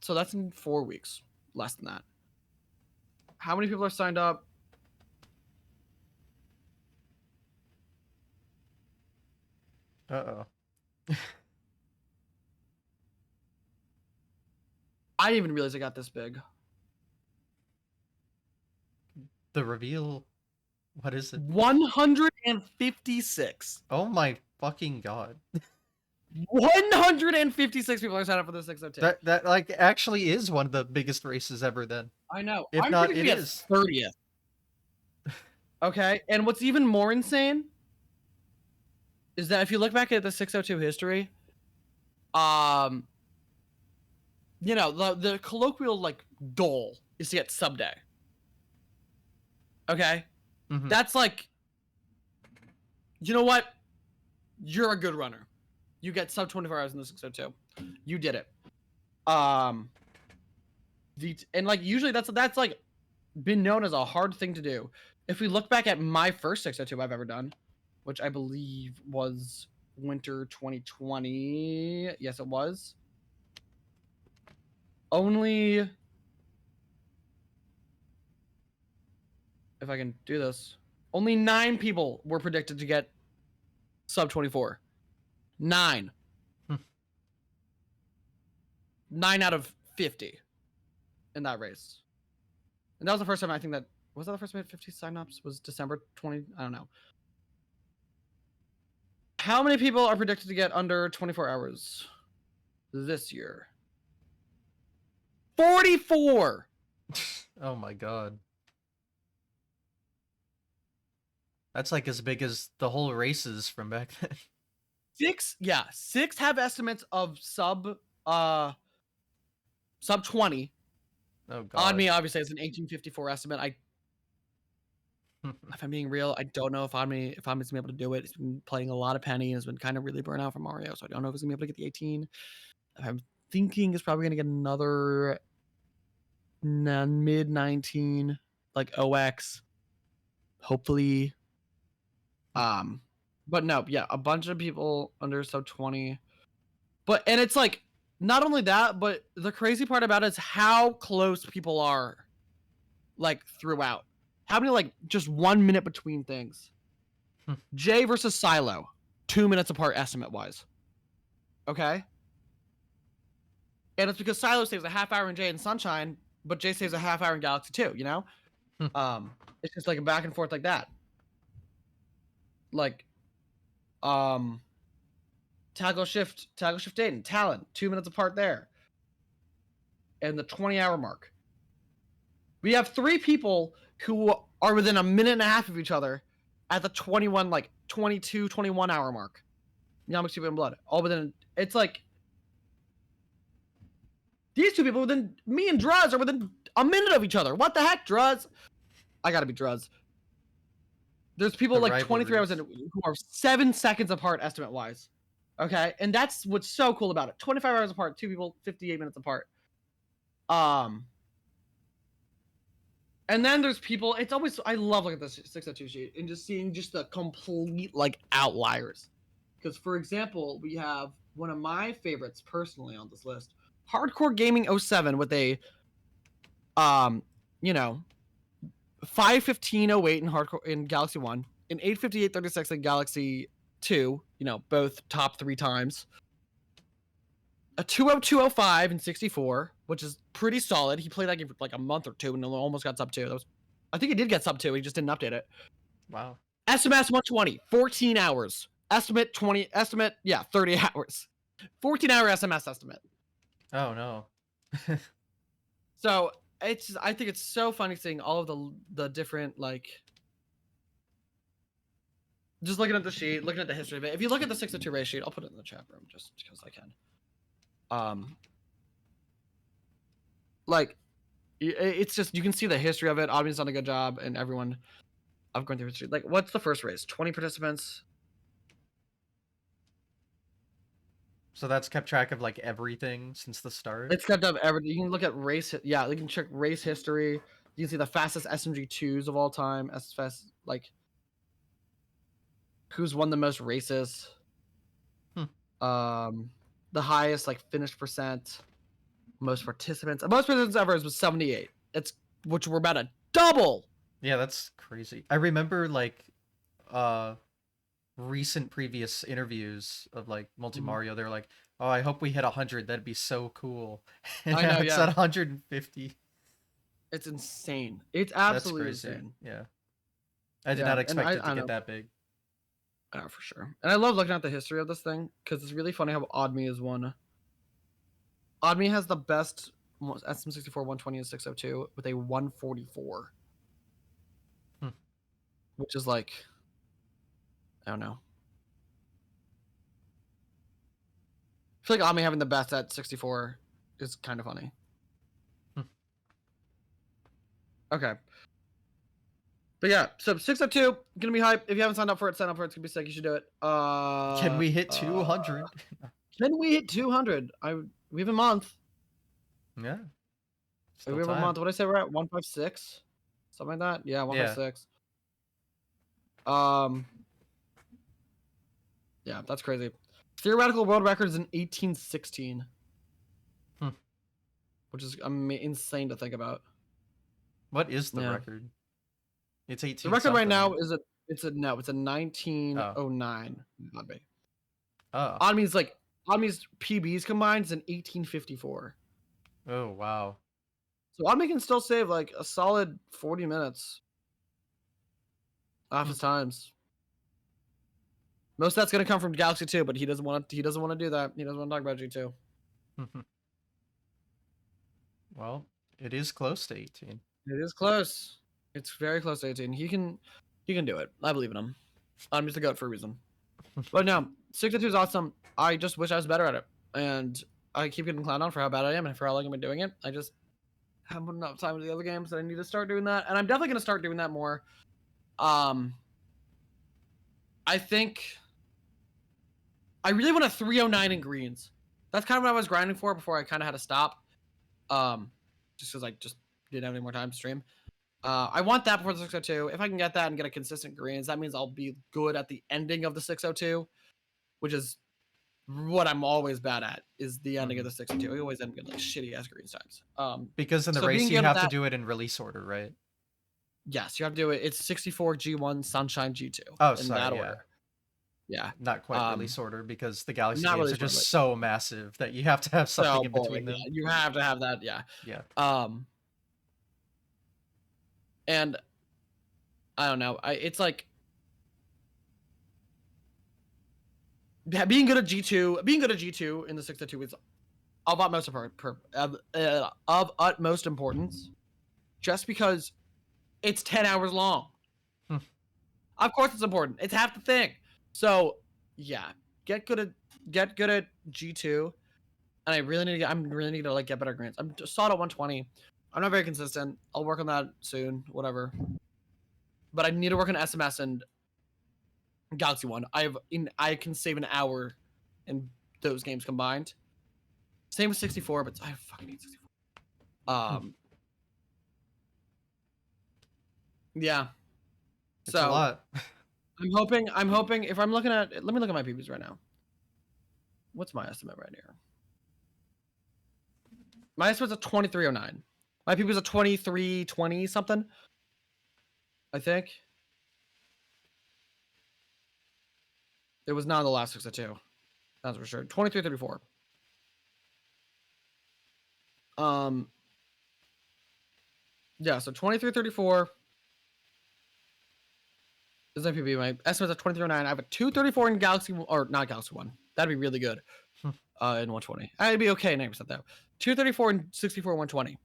So that's in 4 weeks, less than that. How many people are signed up? Uh-oh. I didn't even realize it got this big. The reveal. What is it? 156. Oh my fucking god. 156 people are signed up for the 602. That like actually is one of the biggest races ever then. I know. If I'm not, predicting it at is. 30th. Okay, and what's even more insane is that if you look back at the 602 history, you know, the colloquial like goal is to get sub day. Okay, Mhm. that's like, you know what? You're a good runner. You get sub 24 hours in the 602. You did it. And like usually that's like been known as a hard thing to do. If we look back at my first 602 I've ever done, which I believe was winter 2020. Yes, it was. Only, if I can do this, only 9 people were predicted to get sub 24. 9. 9 out of 50 in that race. And that was the first time I think that, was that the first time I had 50 signups? Was December 20? I don't know. How many people are predicted to get under 24 hours this year? 44. Oh my god. That's like as big as the whole races from back then. 6 have estimates of sub 20. Oh god. On me, obviously, it's an 1854 estimate. If I'm being real, I don't know if Omni's gonna be able to do it. He's been playing a lot of Penny and has been kind of really burnt out from Mario, so I don't know if he's gonna be able to get the 18. I'm thinking he's probably gonna get another mid 19, like OX. Hopefully. But no, yeah, a bunch of people under sub 20. And it's like, not only that, but the crazy part about it is how close people are, like, throughout. How many, like, just 1 minute between things? Jay versus Silo, 2 minutes apart estimate wise. Okay? And it's because Silo saves a half hour in Jay and Sunshine, but Jay saves a half hour in Galaxy 2, you know? It's just like a back and forth like that. Like, Toggle Shift Dayton, Talon, 2 minutes apart there. And the 20-hour mark. We have 3 people who are within a minute and a half of each other at the 21, like 22, 21 hour mark. Yamakuchi and Blood. All within, it's like, these 2 people within, me and Druz are within a minute of each other. What the heck, Druz? I gotta be Druz. There's people The like 23 hours rivalries. in who are 7 seconds apart estimate wise. Okay, and that's what's so cool about it. 25 hours apart, 2 people, 58 minutes apart. And then there's people, it's always, I love looking at this 602 sheet and just seeing just the complete like outliers. Because for example, we have one of my favorites personally on this list, Hardcore Gaming 07 with a you know, 5:15:08 in hardcore in Galaxy 1, and 8:58:36 in Galaxy 2, you know, both top 3 times. A 2:02:05 in 64, which is pretty solid. He played that game for like a month or 2 and almost got sub 2. That was, I think he did get sub 2. He just didn't update it. Wow. SMS 120, 14 hours. Estimate 20, estimate, yeah, 30 hours. 14-hour SMS estimate. Oh no. So I think it's so funny seeing all of the different like. Just looking at the sheet, looking at the history of it. If you look at the 602 race sheet, I'll put it in the chat room just because I can. Like, it's just you can see the history of it. Obviously, done a good job, and everyone. I've gone through history. Like, what's the first race? 20 participants. So that's kept track of like everything since the start. It's kept up everything. You can look at race. Yeah, you can check race history. You can see the fastest SMG2s of all time. As fast like who's won the most races. The highest like finish percent, most participants ever was 78. It's which we're about to double. Yeah, that's crazy. I remember like recent previous interviews of like Multi Mario. They're like, "Oh, I hope we hit 100. That'd be so cool." And I know, now it's yeah. at 150. It's insane. It's absolutely insane. Yeah, I did not expect it to get that big. For sure. And I love looking at the history of this thing because it's really funny how Oddme is one. Oddme has the best SM64 120 and 602 with a 144. Which is like, I don't know. I feel like Oddme having the best at 64 is kind of funny. Okay. But yeah, so 602 gonna be hype. If you haven't signed up for it, sign up for it. It's gonna be sick. You should do it. Can we hit 200? Can we hit 200? We have a month. Yeah. We have a month. What did I say? We're at 156, something like that. Yeah, 156. Yeah, that's crazy. Theoretical world record is in 1816, which is insane to think about. What is the record? It's 18. The record right now is it's a 1909. Oddme. Oh. Oddme's PBs combined is in 1854. Oh wow. So Oddme can still save like a solid 40 minutes off his times. Most of that's gonna come from Galaxy 2, but he doesn't want to do that. He doesn't want to talk about G2. Well, it is close to 18. It is close. It's very close to 18. He can do it. I believe in him. I'm just a goat for a reason. But no, 602 is awesome. I just wish I was better at it. And I keep getting clowned on for how bad I am and for how long I've been doing it. I just haven't put enough time into the other games that I need to start doing that. And I'm definitely gonna start doing that more. I think I really want a 309 in greens. That's kind of what I was grinding for before I kind of had to stop. Just because I just didn't have any more time to stream. I want that before the 602. If I can get that and get a consistent greens, that means I'll be good at the ending of the 602, which is what I'm always bad at, is the ending of the 602. I always end up getting like shitty ass greens times. Because in the race you have to do it in release order, right? Yes, you have to do it. It's 64 G1 Sunshine G2. Oh, in sorry, that order. Yeah. Not quite release order because the Galaxy games are just so massive that you have to have something in between them. You have to have that, yeah. Yeah. And I don't know. It's like being good at G2 in the 602 is of utmost importance, just because it's 10 hours long. Of course, it's important. It's half the thing. So yeah, get good at G2, and I really need to like get better grants. I'm solid at 120. I'm not very consistent. I'll work on that soon, whatever. But I need to work on SMS and Galaxy 1. I can save an hour in those games combined. Same with 64, but I fucking hate 64. Yeah. It's a lot. I'm hoping if I'm looking at, let me look at my PBs right now. What's my estimate right here? My estimate's a 2309. My PB was a 2320 something, I think. It was not the last 602. That's for sure. 2334. Yeah, so 2334 is my PB. My estimate's at 2309. I have a 234 in Galaxy, or not Galaxy 1. That'd be really good. In 120. I'd be okay 90% though. 234 and 64 120.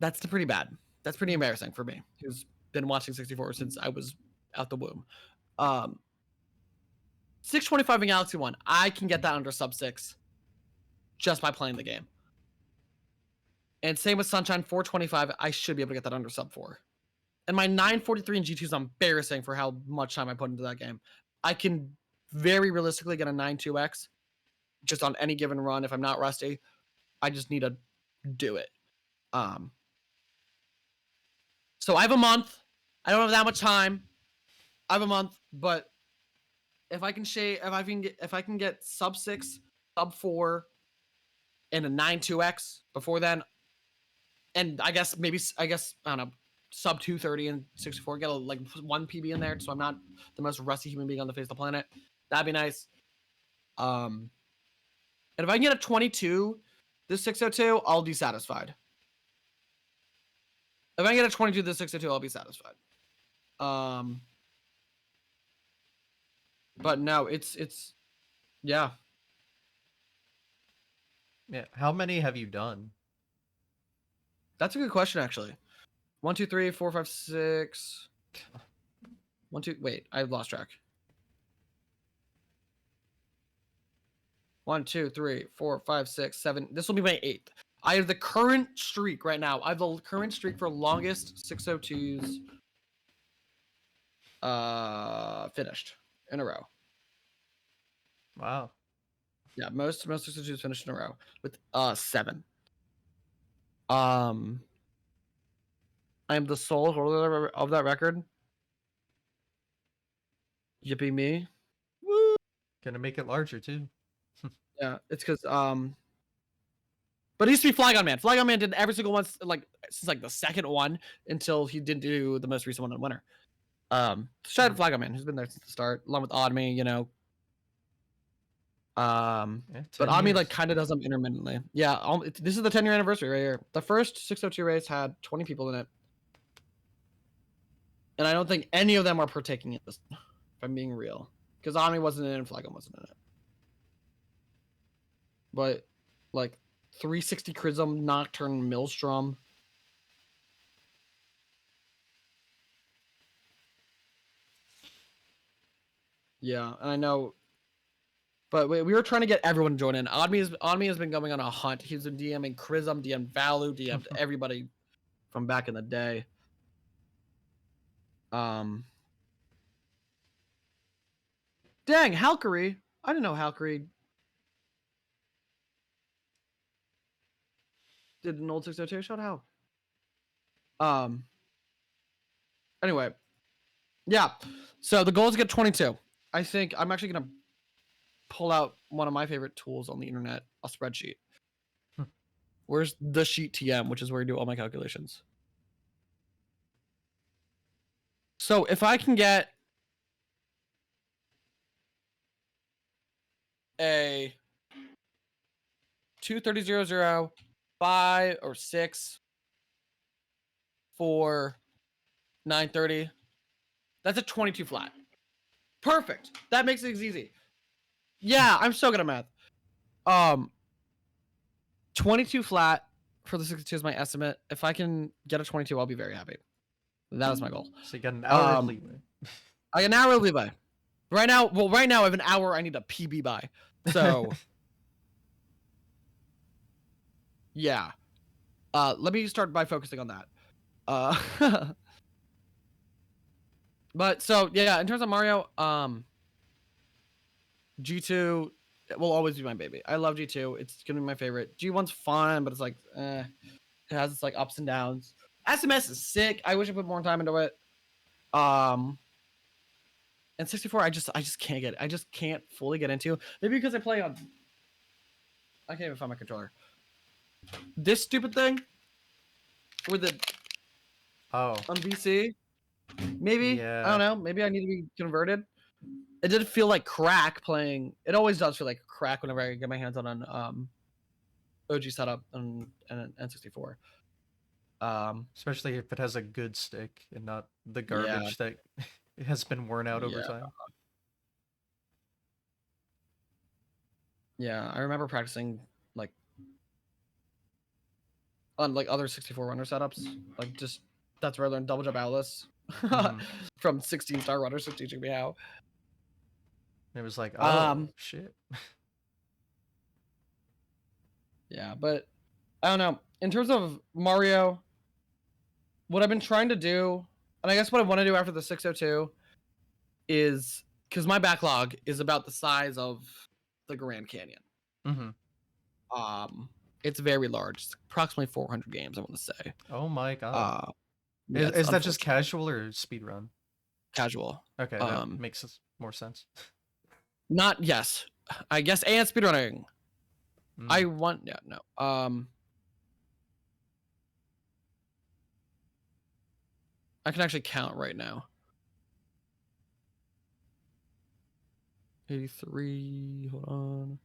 That's pretty bad. That's pretty embarrassing for me, who's been watching 64 since I was out the womb. 625 in Galaxy 1, I can get that under sub 6 just by playing the game. And same with Sunshine 425, I should be able to get that under sub 4. And my 943 in G2 is embarrassing for how much time I put into that game. I can very realistically get a 9.2x just on any given run if I'm not rusty. I just need to do it. So I have a month. I don't have that much time. I have a month, but if I can get sub 6, sub 4, and a 9.2x before then, and I guess I don't know, sub 230 and 64, get like 1 PB in there, so I'm not the most rusty human being on the face of the planet. That'd be nice. And if I can get a 22 this 602, I'll be satisfied. If I can get a 22 this 602, I'll be satisfied. But no, it's yeah. Yeah. How many have you done? That's a good question, actually. 1, 2, 3, 4, 5, 6. 1, 2. Wait, I lost track. 1, 2, 3, 4, 5, 6, 7. This will be my 8th. I have the current streak right now. I have the current streak for longest 602s finished in a row. Wow. Yeah, most 602s finished in a row with 7. I am the sole holder of that record. Yippee me. Woo! Gonna make it larger too. Yeah, it's because but it used to be Flygon Man. Flygon Man did every single one since like the second one until he didn't do the most recent one in winter. Shout out to Flygon Man, who's been there since the start, along with Oddme, you know. Yeah, But 10 Oddme years. like kind of does them intermittently. Yeah, this is the 10-year anniversary right here. The first 602 race had 20 people in it, and I don't think any of them are partaking in this. If I'm being real, because Oddme wasn't in it and Flygon wasn't in it. But like 360 Chrism, Nocturne, Maelstrom. Yeah, and I know. But we were trying to get everyone to join in. Oddme has been going on a hunt. He's been DMing Chrism, DM'd Valu, DM'd everybody from back in the day. Dang, Halkery. I didn't know Halkery did an old 602. Shout out. Anyway. Yeah. So the goal is to get 22. I think I'm actually gonna pull out one of my favorite tools on the internet, a spreadsheet. Where's the sheet TM, which is where I do all my calculations. So if I can get a 230.00, 5 or 6 for 930, that's a 22 flat. Perfect. That makes it easy. Yeah, I'm so good at math. 22 flat for the 62 is my estimate. If I can get a 22, I'll be very happy. That is my goal. So you got an hour of leeway. I got an hour of leeway. Right now I have an hour I need a PB by. So yeah. Let me start by focusing on that. But so yeah, in terms of Mario, G2 will always be my baby. I love G2. It's gonna be my favorite. G1's fun, but it's like it has its like ups and downs. SMS is sick. I wish I put more time into it. And 64, I just can't get it. I just can't fully get into. Maybe because I play on. I can't even find my controller. This stupid thing with the on VC. Maybe Yeah. I don't know. Maybe I need to be converted. It did feel like crack playing. It always does feel like crack whenever I get my hands on an OG setup and an N64. Especially if it has a good stick and not the garbage that has been worn out over time. Yeah, I remember practicing like on like other 64 runner setups. Like just that's where I learned double jump outlets Mhm. from 16-star runners for teaching me how. It was like, oh Um, shit. yeah, but I don't know. In terms of Mario, what I've been trying to do, and I guess what I want to do after the 602 is because my backlog is about the size of the Grand Canyon. Mhm. It's very large. It's approximately 400 games, I want to say. Oh my god. Uh, yeah, it's Is that just unfortunate. casual or speedrun? Casual. Okay, that makes more sense. Not yes, I guess, and speedrunning. I Mm. want no. I can actually count right now. 83. Hold on.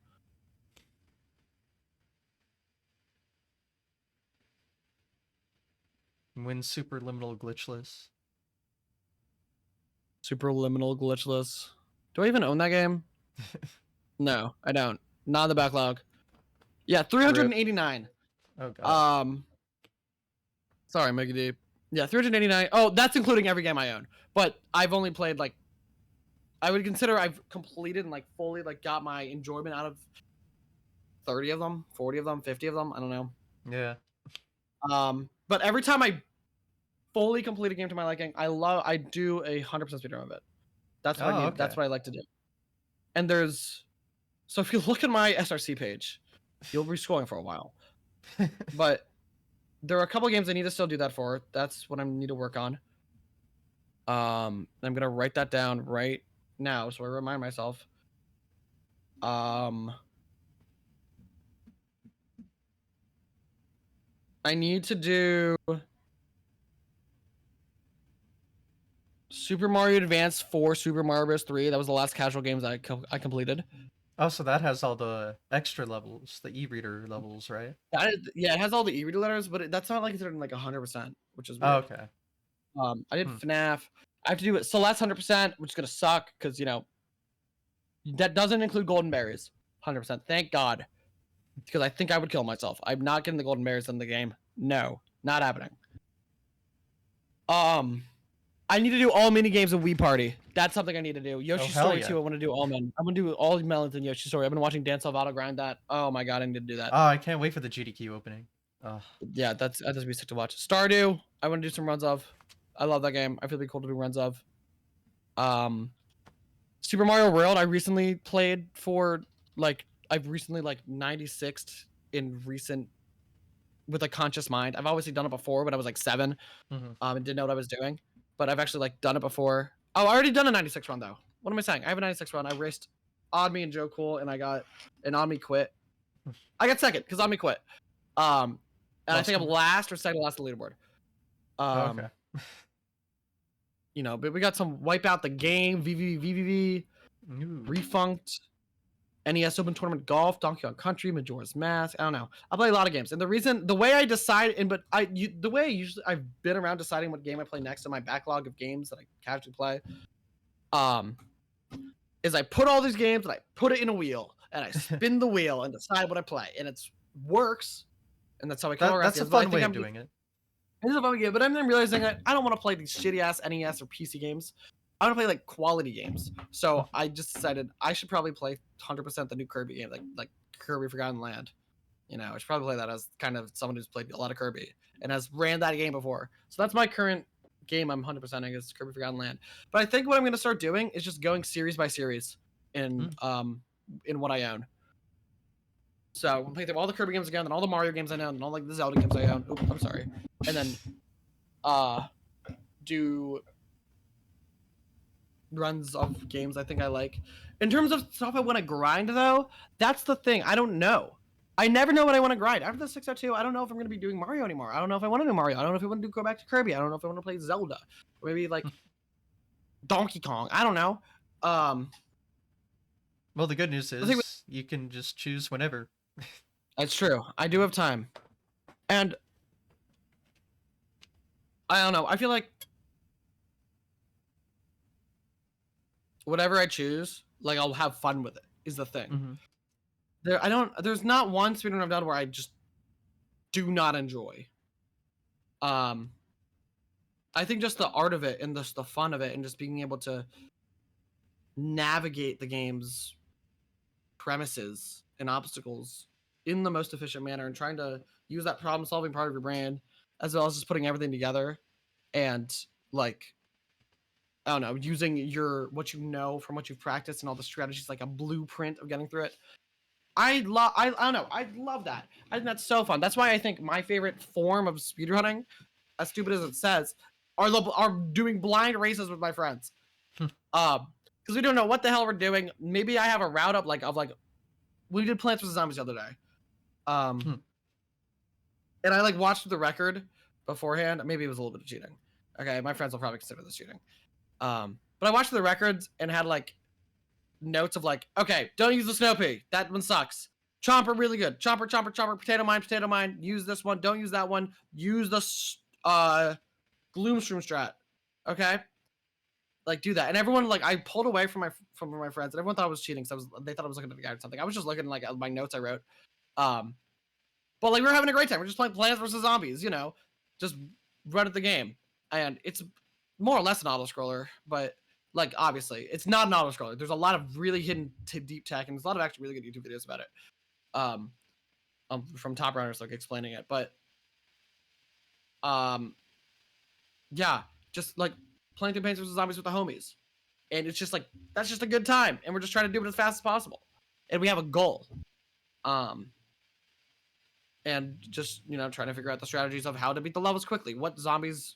Win superliminal glitchless. Superliminal glitchless. Do I even own that game? No, I don't. Not in the backlog. Yeah, 389. Oh god. Sorry, Mega D. Yeah, 389. Oh, that's including every game I own. But I've only played like I would consider I've completed and like fully like got my enjoyment out of 30 of them, 40 of them, 50 of them. I don't know. Yeah. But every time I fully complete a game to my liking, I do 100% speedrun of it. That's what I Oh, need. okay. That's what I like to do. And so if you look at my SRC page, you'll be scrolling for a while. But there are a couple games I need to still do that for. That's what I need to work on. I'm gonna write that down right now so I remind myself. I need to do Super Mario Advance 4, Super Mario Bros. 3. That was the last casual games I completed. Oh, so that has all the extra levels, the e-reader levels, right? Yeah, it has all the e-reader letters, but that's not like considered like 100%, which is Oh, weird. okay. I did Hmm. FNAF. I have to do it Celeste 100%, which is gonna suck because that doesn't include golden berries. 100%. Thank God, because I think I would kill myself. I'm not getting the golden berries in the game. No, not happening. I need to do all mini games of Wii Party. That's something I need to do. Oh, Yoshi hell Story yeah. 2. I want to do all men. I want to do all melons in Yoshi Story. I've been watching Dan Salvato grind that. Oh my god, I need to do that. Oh, I can't wait for the GDQ opening. Yeah, that'd be sick to watch. Stardew. I want to do some runs of. I love that game. I feel it'd be cool to do runs of. Super Mario World. I recently played for I've recently 96th in recent with a conscious mind. I've obviously done it before when I was like 7, Mm-hmm. and didn't know what I was doing. But I've actually done it before. Oh, I already done a 96 run though. What am I saying? I have a 96 run. I raced Oddme and Joe Cool, and I got an Oddme quit. I got second because Oddme quit. And I think I'm last or second last on the leaderboard. Okay. But we got some Wipe Out the Game, VVV, Refunked, NES Open Tournament Golf, Donkey Kong Country, Majora's Mask. I don't know. I play a lot of games, and the way I decide, the way I've been around deciding what game I play next in my backlog of games that I casually play, is I put all these games and I put it in a wheel and I spin the wheel and decide what I play, and it works, and that's how I come That's a fun way of doing it. It is a fun game, but I'm then realizing that I don't want to play these shitty ass NES or PC games. I want to play quality games. So I just decided I should probably play 100% the new Kirby game, like Kirby Forgotten Land. I should probably play that as kind of someone who's played a lot of Kirby and has ran that game before. So that's my current game. I'm 100%ing is Kirby Forgotten Land. But I think what I'm going to start doing is just going series by series in what I own. So I'm playing through all the Kirby games again, and all the Mario games I own, and all the Zelda games I own. Oops, I'm sorry. And then do runs of games I think I like. In terms of stuff I want to grind, though, that's the thing. I don't know. I never know what I want to grind. After the 602, I don't know if I'm going to be doing Mario anymore. I don't know if I want to do Mario. I don't know if I want to go back to Kirby. I don't know if I want to play Zelda. Or maybe Donkey Kong. I don't know. Well, the good news is you can just choose whenever. That's true. I do have time. And I don't know. I feel like whatever I choose, I'll have fun with it, is the thing. Mm-hmm. There's not one speedrun I've done where I just do not enjoy. I think just the art of it and just the fun of it and just being able to navigate the game's premises and obstacles in the most efficient manner and trying to use that problem solving part of your brain as well as just putting everything together and like I don't know, using what you know from what you've practiced and all the strategies like a blueprint of getting through it. I don't know. I love that. I think that's so fun. That's why I think my favorite form of speedrunning, as stupid as it says, are doing blind races with my friends. Because we don't know what the hell we're doing. Maybe I have a route up we did Plants vs Zombies the other day. And I like watched the record beforehand. Maybe it was a little bit of cheating. Okay, my friends will probably consider this cheating. But I watched the records and had like notes of like, okay, don't use the snow pea. That one sucks. Chomper, really good. Chomper, chomper, chomper, potato mine. Use this one. Don't use that one. Use the Gloomstream strat. Okay? Like, do that. And everyone, like, I pulled away from my friends, and everyone thought I was cheating because they thought I was looking at the guy or something. I was just looking like at my notes I wrote. But like, we were having a great time. We're just playing Plants vs Zombies, you know, just run at the game. And it's more or less an auto-scroller, but like, obviously, it's not an auto-scroller. There's a lot of really hidden deep tech, and there's a lot of actually really good YouTube videos about it. From top runners, like, explaining it. But, yeah, just, like, playing through Plants vs. Zombies with the homies. And it's just, like, that's just a good time. And we're just trying to do it as fast as possible. And we have a goal. And just, you know, trying to figure out the strategies of how to beat the levels quickly. What zombies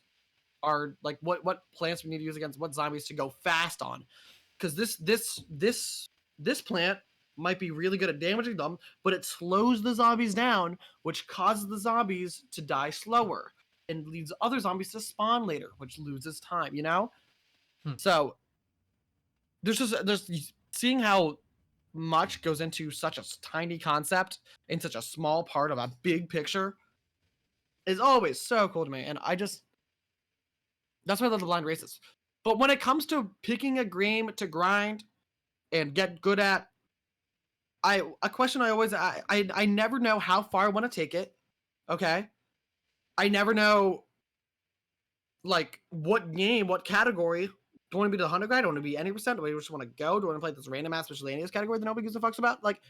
are like what plants we need to use against what zombies to go fast on, because this plant might be really good at damaging them, but it slows the zombies down, which causes the zombies to die slower and leads other zombies to spawn later, which loses time, you know. So there's seeing how much goes into such a tiny concept in such a small part of a big picture is always so cool to me. And that's why I love the blind races. But when it comes to picking a game to grind and get good at, a question I always I never know how far I want to take it. Okay, I never know like what game, what category. Do I want to be the 100 grind? Do I want to be any percent? Do I just want to go? Do I want to play this random ass miscellaneous category that nobody gives a fucks about? Like,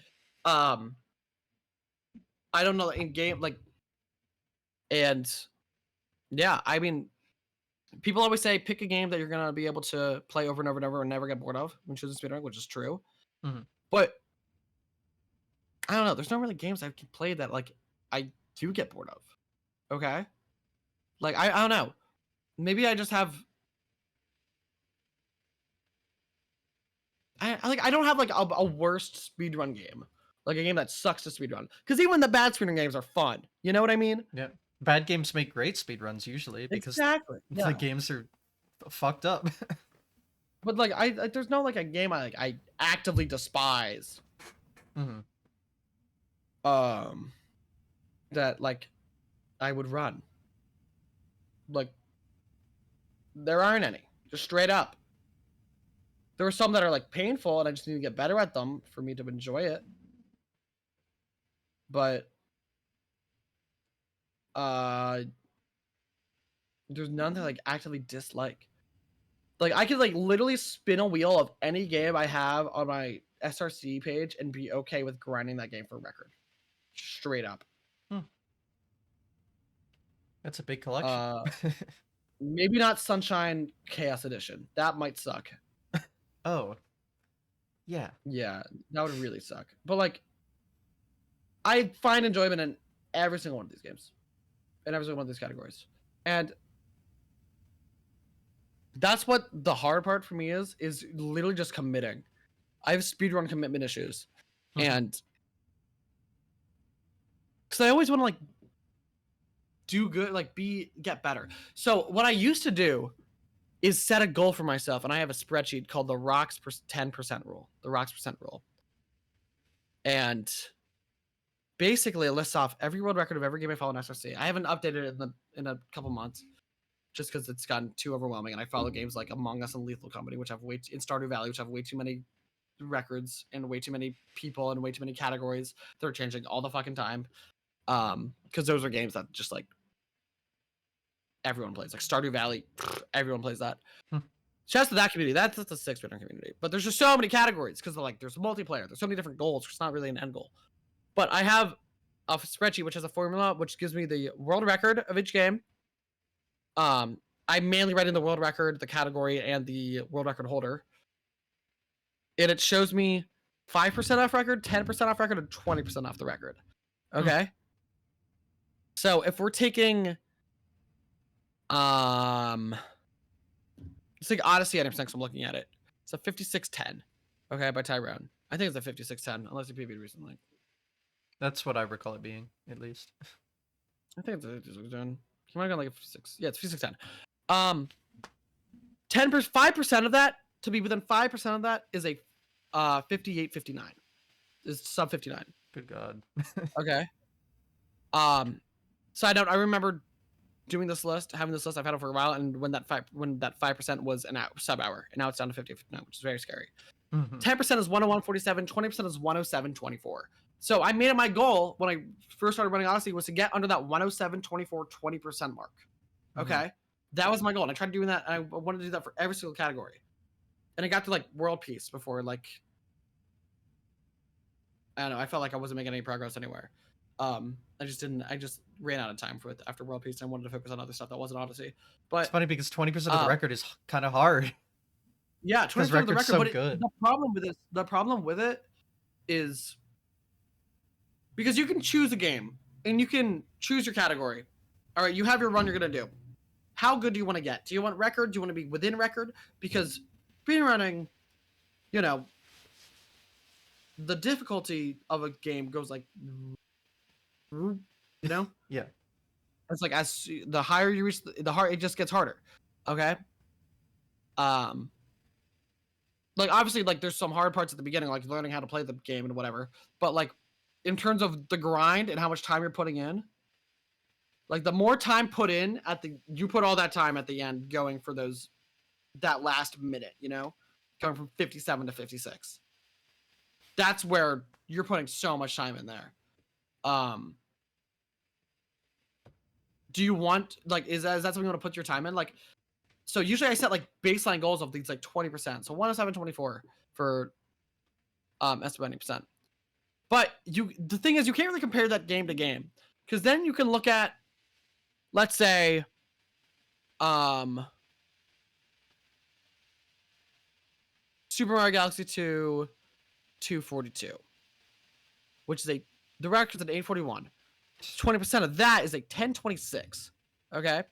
I don't know in game like, and yeah, I mean. People always say pick a game that you're gonna be able to play over and over and over and never get bored of when choosing speedrunning, which is true. But I don't know. There's not really games I've played that like I do get bored of. Okay, like I don't know. Maybe I just have. I don't have like a worst speedrun game, like a game that sucks to speedrun. Because even the bad speedrun games are fun. You know what I mean? Yeah. Bad games make great speedruns usually because the games are fucked up. But like there's no like a game I actively despise. That like I would run. Like there aren't any. Just straight up. There are some that are like painful and I just need to get better at them for me to enjoy it. But there's none that I like actively dislike. Like I could like literally spin a wheel of any game I have on my SRC page and be okay with grinding that game for a record. Straight up. That's a big collection. Maybe not Sunshine Chaos Edition. That might suck. Oh. Yeah. Yeah, that would really suck. But like I find enjoyment in every single one of these games. In every single one of these categories. And that's what the hard part for me is literally just committing. I have speedrun commitment issues. And because I always want to like do good, like get better. So what I used to do is set a goal for myself, and I have a spreadsheet called the Rocks 10% rule. The Rocks percent rule. And basically it lists off every world record of every game I follow in SRC. I haven't updated it in a couple months. Just because it's gotten too overwhelming, and I follow games like Among Us and Lethal Company, which have in Stardew Valley, which have way too many records and way too many people and way too many categories. They're changing all the fucking time. Because those are games that just like everyone plays. Like Stardew Valley, everyone plays that. Shouts to that community. That's the speedrunner community. But there's just so many categories because like there's multiplayer. There's so many different goals. It's not really an end goal. But I have a spreadsheet which has a formula which gives me the world record of each game. I mainly write in the world record, the category, and the world record holder. And it shows me 5% off record, 10% off record, and 20% off the record. Okay. So if we're taking it's like Odyssey 90%, because I'm looking at it. It's a 5610. Okay, by Tyrone. I think it's a 5610, unless you PB'd recently. That's what I recall it being, at least. I think it's a 5610. You might have gone like a 56. Yeah, it's 5610. 5% of that, to be within 5% of that, is a 5859. Is sub 59. Good God. Okay. So I remember doing this list, having this list. I've had it for a while, and when that 5% was an sub hour, and now it's down to 50-59, which is very scary. 10% is 101.47, 20% is 107.24. So I made it my goal when I first started running Odyssey was to get under that 107.24 20% mark. Okay, that was my goal, and I tried doing that. And I wanted to do that for every single category, and I got to like world peace before like I don't know. I felt like I wasn't making any progress anywhere. I just ran out of time for it after world peace. And I wanted to focus on other stuff that wasn't Odyssey. But it's funny because 20% of the record is kind of hard. Yeah, 20% of the record. So but good. The problem with it is because you can choose a game and you can choose your category. All right, you have your run you're gonna do. How good do you want to get? Do you want record? Do you want to be within record? Because speedrunning, you know, the difficulty of a game goes like, you know, yeah. It's like as the higher you reach, the harder it just gets harder. Okay. Like obviously, like there's some hard parts at the beginning, like learning how to play the game and whatever. But like, in terms of the grind and how much time you're putting in, like the more time put in you put all that time at the end going for that last minute, you know, going from 57 to 56. That's where you're putting so much time in there. Do you want like is that something you want to put your time in? Like, so usually I set like baseline goals of these like 20%. So 107.24 for estimate 90%. But the thing is you can't really compare that game to game. Because then you can look at, let's say, Super Mario Galaxy 2 242. Which is the record's an 841. 20% of that is a 1026. Okay?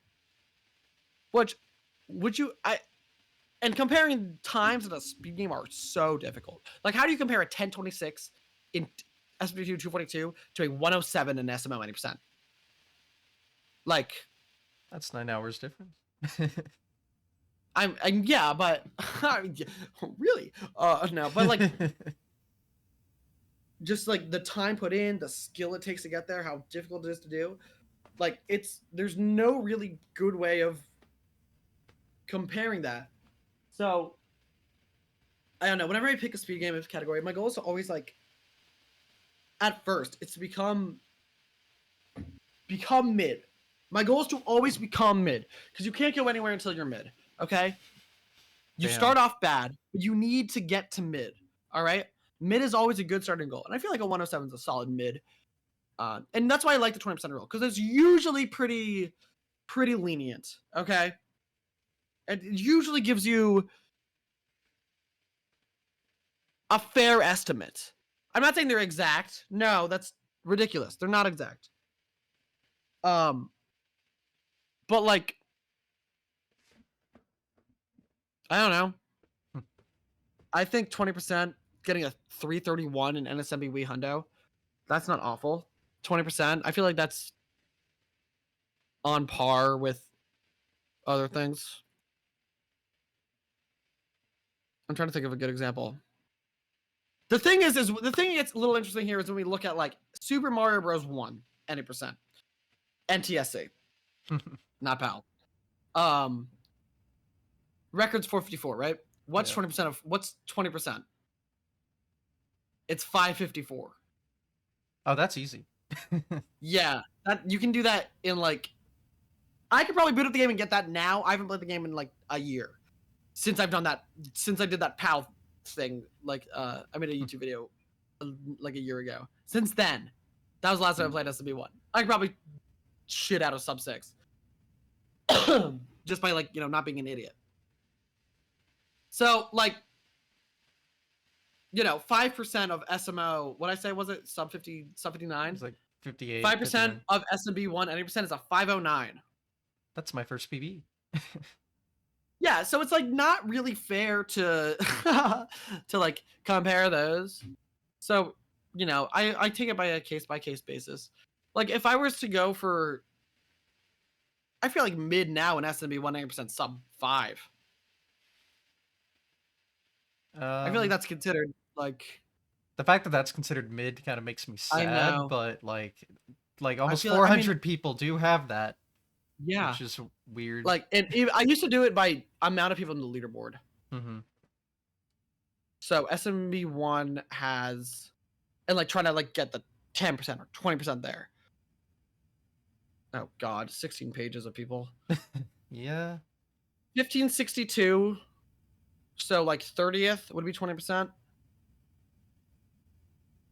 And comparing times in a speed game are so difficult. Like, how do you compare a 1026 in SPT 242 to a 107 in SMO 90%? Like, that's 9 hours difference. Yeah, but really, no, but like, just like the time put in, the skill it takes to get there, how difficult it is to do. Like, there's no really good way of comparing that. So I don't know. Whenever I pick a speed game category, my goal is to always like, at first, it's to become mid. My goal is to always become mid because you can't go anywhere until you're mid. Okay. You start off bad, but you need to get to mid. All right. Mid is always a good starting goal, and I feel like a 107 is a solid mid. And that's why I like the 20% rule because it's usually pretty lenient. Okay. It usually gives you a fair estimate. I'm not saying they're exact. No, that's ridiculous. They're not exact. But like, I don't know. I think 20% getting a 331 in NSMB Wii Hundo, that's not awful. 20%. I feel like that's on par with other things. I'm trying to think of a good example. The thing is the thing that's a little interesting here is when we look at like Super Mario Bros. 1, 90%. NTSC. Not PAL. Records 454, right? What's 20%? It's 554. Oh, that's easy. Yeah, that you can do that in like. I could probably boot up the game and get that now. I haven't played the game in like a year since I've done that. Since I did that PAL thing, like I made a YouTube video like a year ago. Since then, that was the last time I played SMB1. I could probably shit out of sub 6 just by like not being an idiot. So like 5% of SMO. What I say was it sub 50, sub 59? It's like 58, 5% 59. of SMB1, 80% is a 509. That's my first PB. Yeah, so it's like not really fair to to like compare those. So, I take it by a case by case basis. Like if I was to go for I feel like mid now in SMB 100% sub 5. I feel like that's considered like The fact that that's considered mid kind of makes me I sad, know. but like I almost feel I mean 400 people do have that, yeah. which is weird. Like I used to do it by amount of people in the leaderboard. Mm-hmm. So SMB1 has and like trying to like get the 10% or 20% there. Oh god, 16 pages of people. Yeah. 1562. So like 30th would be 20%.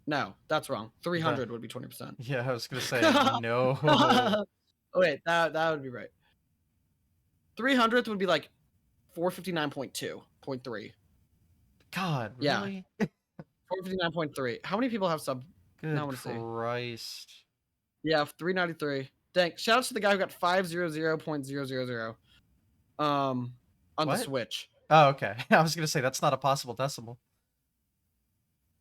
No, that's wrong. 300 would be 20%. Yeah, I was gonna say no. Oh wait, that would be right. 300th would be like 459.2.3. God, Yeah, really? 459.3. How many people have sub? Good Now I want to see. Christ. Yeah, 393. Thanks. Shout out to the guy who got 500.000. On the What? Switch. Oh, okay. I was gonna say that's not a possible decimal.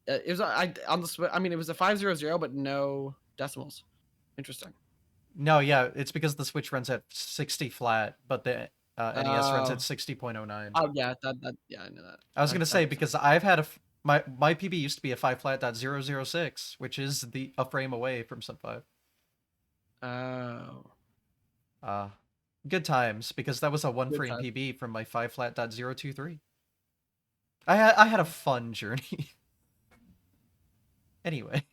It was on the Switch. I mean, it was a 500, but no decimals. Interesting. No, yeah, it's because the Switch runs at 60 flat, but the NES runs at Oh. 60.09. Oh yeah, that yeah, I know that. I was gonna That say makes because sense. I've had my PB used to be a 5 flat .006, which is a frame away from sub 5. Oh. Uh good times because that was a 1 Good frame time. PB from my 5 flat .023. I had a fun journey. Anyway.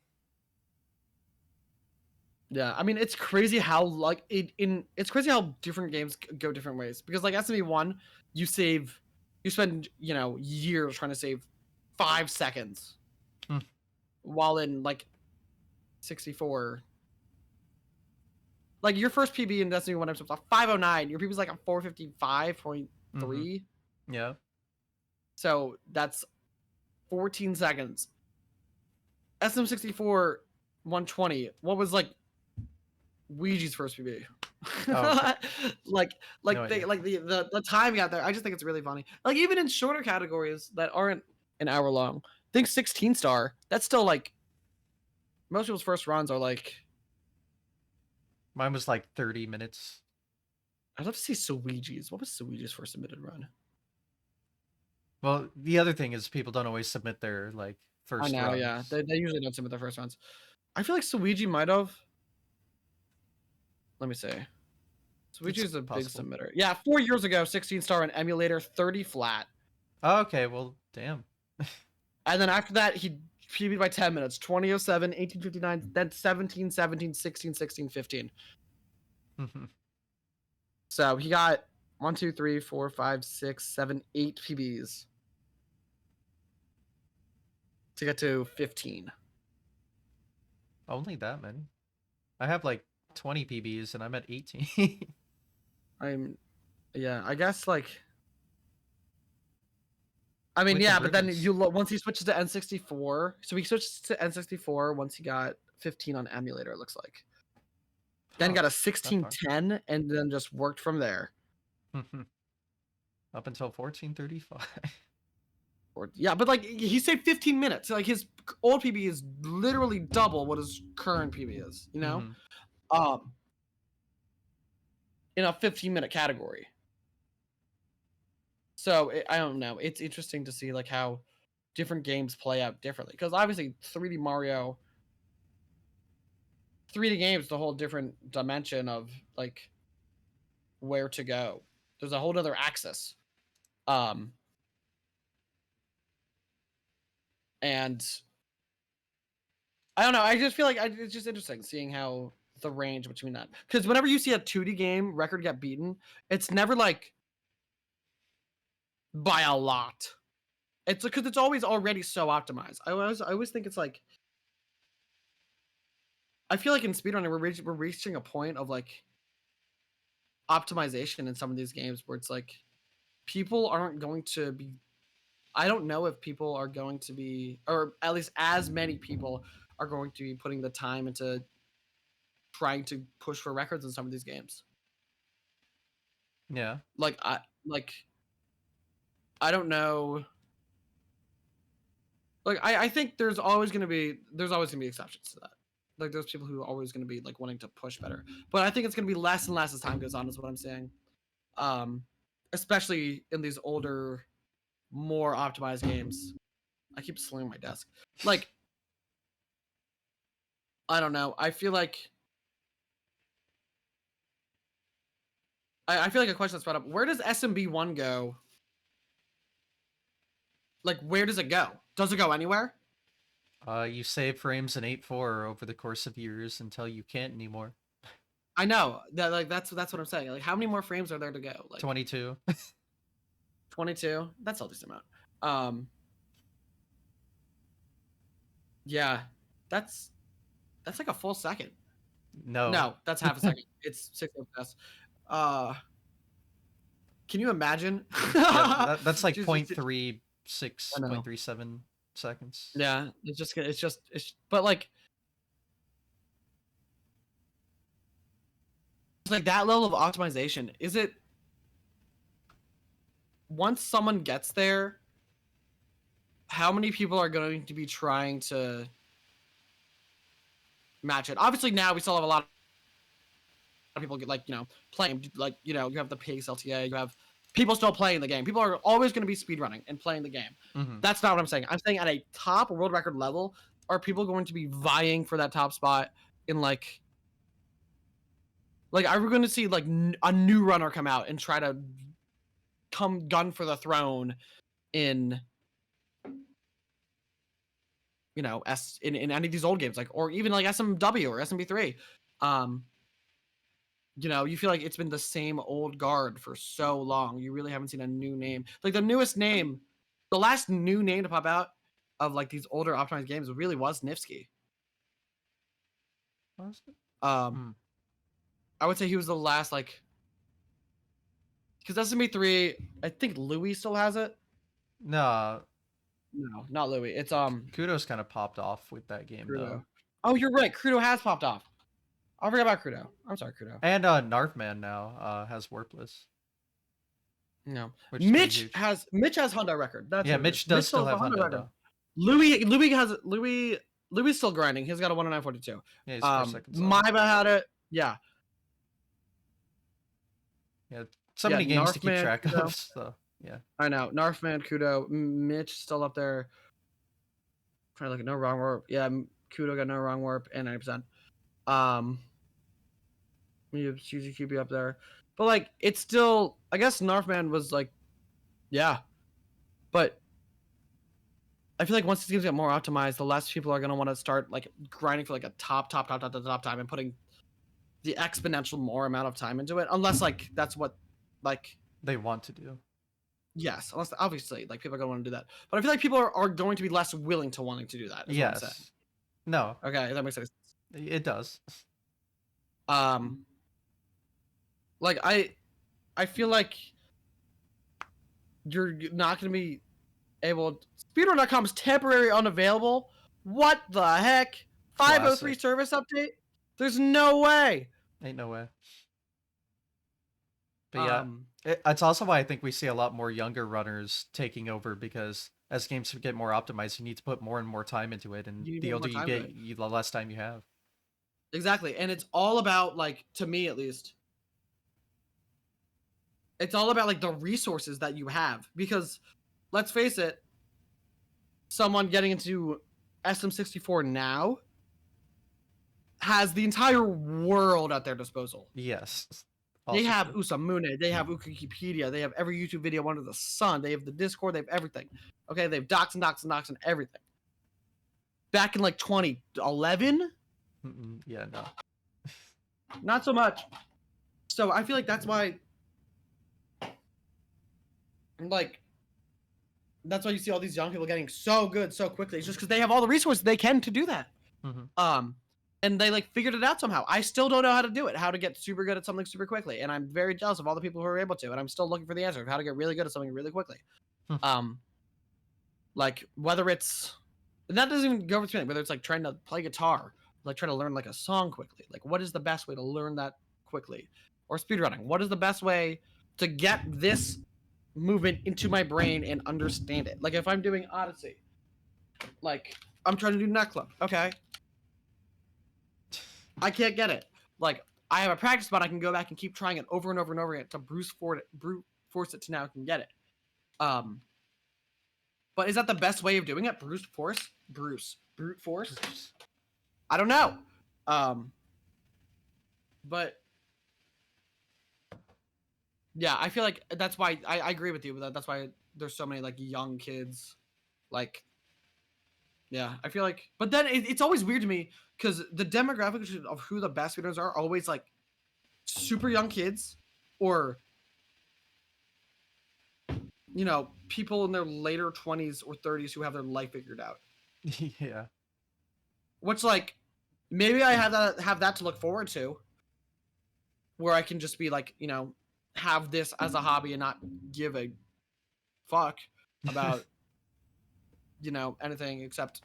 Yeah, I mean it's crazy how like it's crazy how different games go different ways because like SME1 you spend years trying to save 5 seconds Hmm. while in like 64 like your first PB in Destiny 1 episode was a 509, your PB is like a 455.3. Mm-hmm. Yeah. So that's 14 seconds. SM64 120, what was like Ouija's first PB? Oh, like no they idea. like the time got there. I just think it's really funny. Like even in shorter categories that aren't an hour long, I think 16 star. That's still like most people's first runs are like. Mine was like 30 minutes. I'd love to see Suiji's. What was Suiji's first submitted run? Well, the other thing is people don't always submit their like I first know, yeah. runs. They usually don't submit their first runs. I feel like Suiji might have. Let me see. It's Suiji's a big possible. submitter. Yeah, 4 years ago, 16 star on emulator, 30 flat. Oh, okay, well, damn. And then after that, he PB'd by 10 minutes. 2007, 1859, then 17, 17, 16, 16, 15. So he got 1, 2, 3, 4, 5, 6, 7, 8 PBs to get to 15. Only that many. I have like 20 PBs and I'm at 18. Yeah, I guess like. I mean, With yeah, but then improvements. once he switches to N64, so he switched to N64 once he got 15 on emulator. It looks like. Then got a That far. 1610 and then just worked from there. Up until 1435. Yeah, but like he saved 15 minutes. Like his old PB is literally double what his current PB is. In a 15-minute category. So I don't know. It's interesting to see like how different games play out differently because obviously 3D Mario, 3D games, is a whole different dimension of like where to go. There's a whole other axis. And I don't know. I just feel like it's just interesting seeing how the range between that. Because whenever you see a 2D game record get beaten, it's never like by a lot. It's because it's always already so optimized. I always think it's like I feel like in speedrunning we're reaching a point of like optimization in some of these games where it's like people aren't going to be. I don't know if people are going to be, or at least as many people are going to be putting the time into trying to push for records in some of these games. Yeah. Like I don't know. Like I think there's always gonna be exceptions to that. Like there's people who are always gonna be like wanting to push better. But I think it's gonna be less and less as time goes on, is what I'm saying. Especially in these older, more optimized games. I keep slamming my desk. Like I don't know. I feel like I feel like a question that's brought up. Where does SMB1 go? Like where does it go? Does it go anywhere? You save frames in 8.4 over the course of years until you can't anymore. I know that like that's what I'm saying. Like how many more frames are there to go? Like 22. 22. That's all decent amount. Yeah, that's like a full second. No. No, that's half a second. It's 6 FPS. Uh, can you imagine? Yeah, that's like Just- 0.36, I know. 0.37 seconds. Yeah, but like it's like that level of optimization. Is it once someone gets there? How many people are going to be trying to match it? Obviously, now we still have a lot of people get like playing like you have the PX LTA, you have people still playing the game. People are always going to be speedrunning and playing the game. Mm-hmm. That's not what I'm saying. I'm saying at a top world record level, are people going to be vying for that top spot in like are we going to see like a new runner come out and try to come gun for the throne in in any of these old games, like or even like SMW or SMB3? You feel like it's been the same old guard for so long. You really haven't seen a new name. Like the newest name, the last new name to pop out of like these older optimized games really was Nifsky. I would say he was the last like because SMB3, I think Louis still has it. No, not Louis. It's Kudos kind of popped off with that game Crudo. though. Oh, you're right. Crudo has popped off. I forgot about Crudo. I'm sorry, Crudo. And Narfman now has Warpless. No, Which Mitch has Honda record. That's yeah, Mitch does still have Honda record. though. Louis still grinding. He's got a 109.42. Yeah, he's 4 seconds. Maiba had it. Yeah. Yeah, so many games Narfman, to keep track Kudo. of. So yeah. I know. Narfman, Kudo, Mitch still up there. Trying to look at no wrong warp. Yeah, Kudo got no wrong warp and 90%. We have CZQB up there. But like it's still I guess Narfman was like yeah. But I feel like once these games get more optimized, the less people are gonna want to start like grinding for like a top time and putting the exponential more amount of time into it. Unless like that's what like they want to do. Yes, unless obviously like people are gonna want to do that. But I feel like people are going to be less willing to wanting to do that. Yes. No. Okay, that makes sense. It does. Like I feel like you're not going to be able. Speedrun.com is temporary unavailable. What the heck? 503 service update? There's no way. Ain't no way. But yeah, it's also why I think we see a lot more younger runners taking over because as games get more optimized, you need to put more and more time into it, and the older you get, the less time you have. Exactly, and it's all about like, to me at least, it's all about like the resources that you have because, let's face it, someone getting into SM64 now has the entire world at their disposal. Yes. They have Usamune, they have Wikipedia, they have every YouTube video under the sun, they have the Discord, they have everything. Okay, they have docs and everything. back in like 2011. Yeah, no. Not so much. So I feel like that's why, like, that's why you see all these young people getting so good so quickly. It's just because they have all the resources they can to do that. And they like figured it out somehow. I still don't know how to do it, how to get super good at something super quickly, and I'm very jealous of all the people who are able to. And I'm still looking for the answer of how to get really good at something really quickly. Like whether it's, and that doesn't even go over to me. Whether it's like trying to play guitar, like trying to learn like a song quickly. Like what is the best way to learn that quickly? Or speedrunning. What is the best way to get this movement into my brain and understand it? Like if I'm doing Odyssey, like I'm trying to do Nut Club. Okay. I can't get it. Like I have a practice spot. I can go back and keep trying it over and over and over again to brute force it to now I can get it. But is that the best way of doing it? Brute force? I don't know. But yeah, I feel like that's why I agree with you with that. That's why there's so many like young kids, like, yeah, I feel like, but then it's always weird to me because the demographics of who the best speedrunners are always like super young kids or, you know, people in their later 20s or 30s who have their life figured out. Yeah. Which like maybe I have that to look forward to, where I can just be like, you know, have this as a hobby and not give a fuck about you know anything except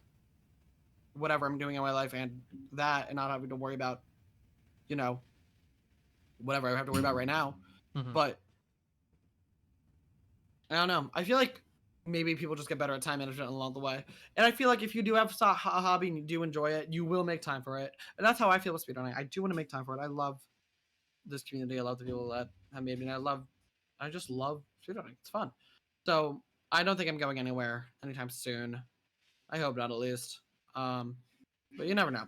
whatever I'm doing in my life and that, and not having to worry about, you know, whatever I have to worry about right now. But I don't know. I feel like maybe people just get better at time management along the way. And I feel like if you do have a hobby and you do enjoy it, you will make time for it. And that's how I feel with speedrunning. I do want to make time for it. I love this community. I love the people that have made me. And I just love speedrunning. It's fun. So I don't think I'm going anywhere anytime soon. I hope not, at least. But you never know.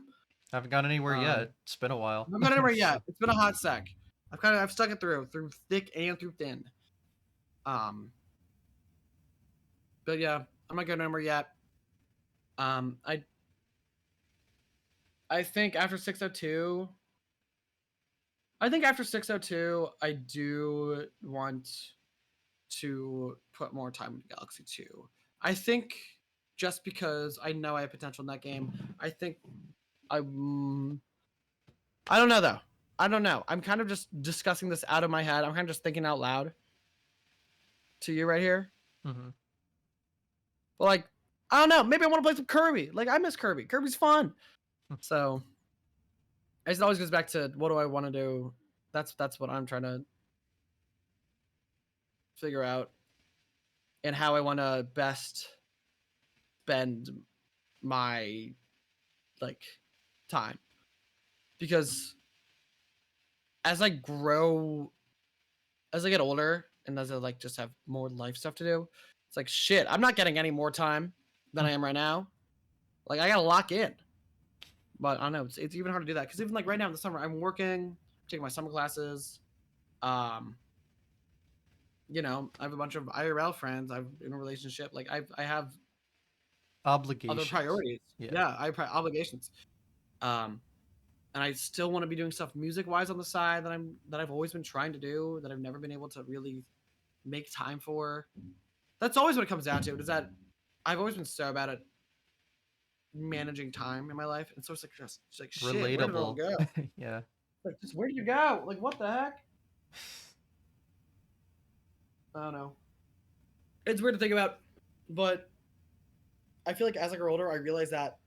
Haven't gone anywhere yet. It's been a while. I haven't gone anywhere yet. It's been a hot sec. I've stuck it through thick and through thin. But yeah, I'm not going anywhere yet. I think after 602, I do want to put more time into Galaxy 2. I think just because I know I have potential in that game. I think I don't know though. I don't know. I'm kind of just discussing this out of my head. I'm kind of just thinking out loud to you right here. But like, I don't know. Maybe I want to play some Kirby. Like I miss Kirby. Kirby's fun. So it always goes back to what do I want to do. That's what I'm trying to figure out, and how I want to best spend my like time. Because as I grow, as I get older, and as I like just have more life stuff to do, it's like shit. I'm not getting any more time than I am right now. Like I gotta lock in. But I don't know. It's even hard to do that because even like right now in the summer, I'm working, taking my summer classes. You know, I have a bunch of IRL friends. I'm in a relationship. Like I have Obligations. other priorities. Yeah, I have obligations. And I still want to be doing stuff music wise on the side that I've always been trying to do, that I've never been able to really make time for. That's always what it comes down to. Is that I've always been so bad at managing time in my life, and so it's like just like shit, relatable. where did it all go? Yeah. Like, just where did you go? Like, what the heck? I don't know. It's weird to think about, but I feel like as I grow older, I realize that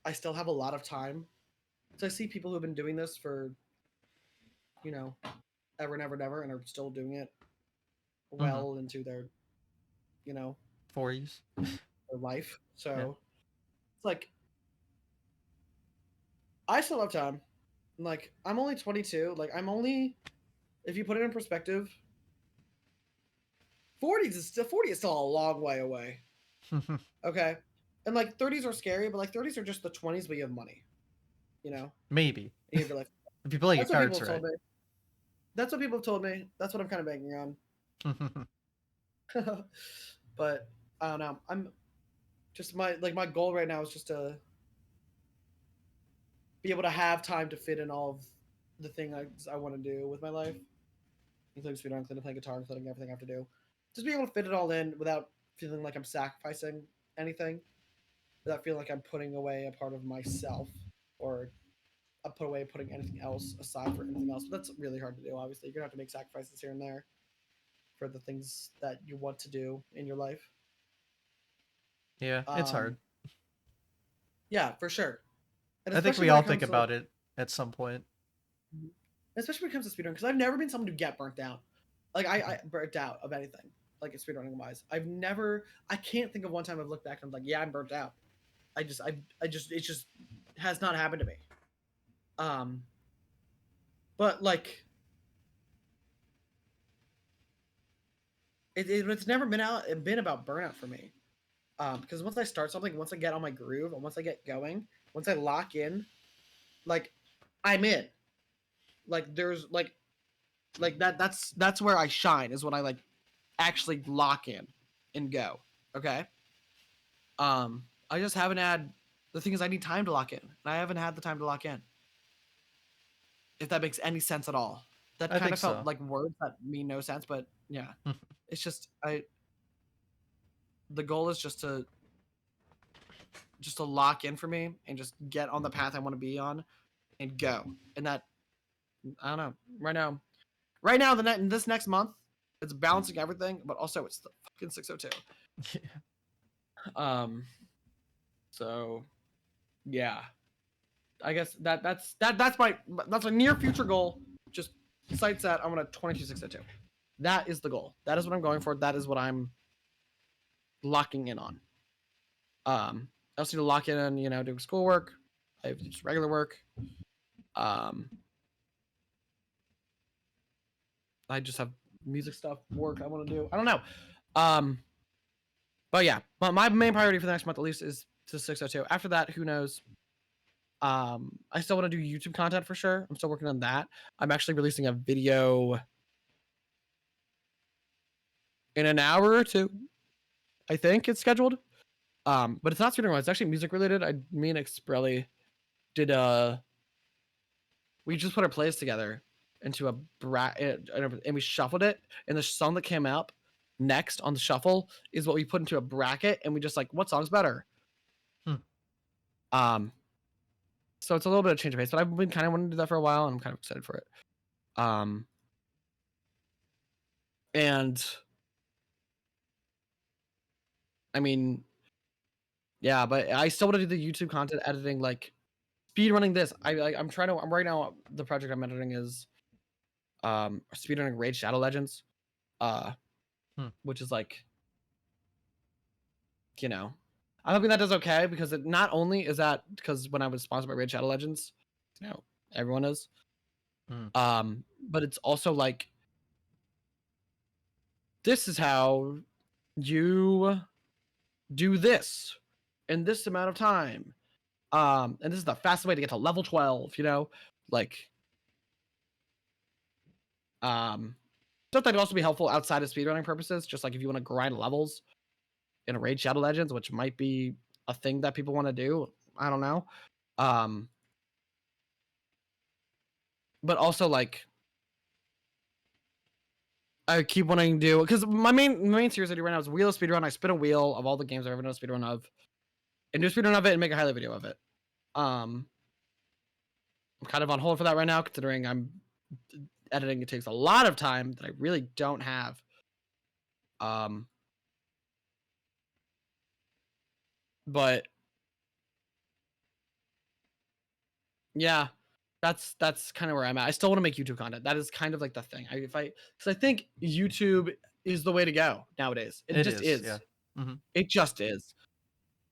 I still have a lot of time. So I see people who've been doing this for, you know, ever and ever and ever, and are still doing it well into their, you know, 40s, their life. So it's like I still have time. Like I'm only 22. Like I'm only, if you put it in perspective, 40 is still a long way away. Okay, and like 30s are scary, but like 30s are just the 20s, but you have money. You know, maybe. You have your life. If you play your cards right. That's what people have told me. That's what I'm kind of banking on. But I don't know. Just my goal right now is just to be able to have time to fit in all of the things I want to do with my life, including speedrunning, including playing guitar, including everything I have to do. Just being able to fit it all in without feeling like I'm sacrificing anything, without feeling like I'm putting away a part of myself or I put away putting anything else aside for anything else. But that's really hard to do. Obviously, you're gonna have to make sacrifices here and there for the things that you want to do in your life. Yeah, it's hard. Yeah, for sure. And I think especially we when all it comes think to like, about it at some point. especially when it comes to speedrunning, because I've never been someone to get burnt out. Like I burnt out of anything, like speedrunning wise. I can't think of one time I've looked back and I'm like, yeah, I'm burnt out. It just has not happened to me. Um, but like, it's never been about burnout for me. Because once I start something, once I get on my groove, and once I get going, once I lock in, like, I'm in. Like there's like that's where I shine is when I like actually lock in and go. Okay. I just haven't had the thing is I need time to lock in. And I haven't had the time to lock in. If that makes any sense at all. That I kind think of felt so. like words that mean no sense, but yeah. It's just the goal is just to lock in for me and just get on the path I want to be on and go. And that I don't know. Right now this next month, it's balancing everything, but also it's the fucking 602. Um so yeah. I guess that's my near future goal. Just sight set. I want a 22,602. That is the goal. That is what I'm going for. That is what I'm locking in on. I also need to lock in on doing schoolwork. I have just regular work. I just have music stuff, work I want to do. I don't know. But yeah, but my main priority for the next month at least is to 602. After that, who knows? I still want to do YouTube content for sure. I'm still working on that. I'm actually releasing a video in an hour or two. I think it's scheduled. But it's not speedrunning. It's actually music related. Me and Exprelli did we just put our plays together into a and we shuffled it, and the song that came out next on the shuffle is what we put into a bracket, and we just like what song's better. So it's a little bit of change of pace, but I've been kind of wanting to do that for a while, and I'm kind of excited for it. And I mean, yeah, but I still want to do the YouTube content editing, like speedrunning this. I'm right now. The project I'm editing is speedrunning Raid Shadow Legends, which is like, I'm hoping that does okay because it not only is that because when I was sponsored by Raid Shadow Legends, everyone is, but it's also like this is how you do this in this amount of time. And this is the fastest way to get to level 12, like, stuff that could also be helpful outside of speedrunning purposes, just like if you want to grind levels in a Raid Shadow Legends, which might be a thing that people want to do. I don't know. But also like, I keep wanting to do because my main series I do right now is Wheel of Speedrun. I spin a wheel of all the games I've ever done a speedrun of, and do a speedrun of it and make a highlight video of it. I'm kind of on hold for that right now, considering I'm editing. It takes a lot of time that I really don't have. But yeah, that's kind of where I'm at. I still want to make YouTube content. That is kind of like the thing. Because I think YouTube is the way to go nowadays. It just is. Yeah. It just is.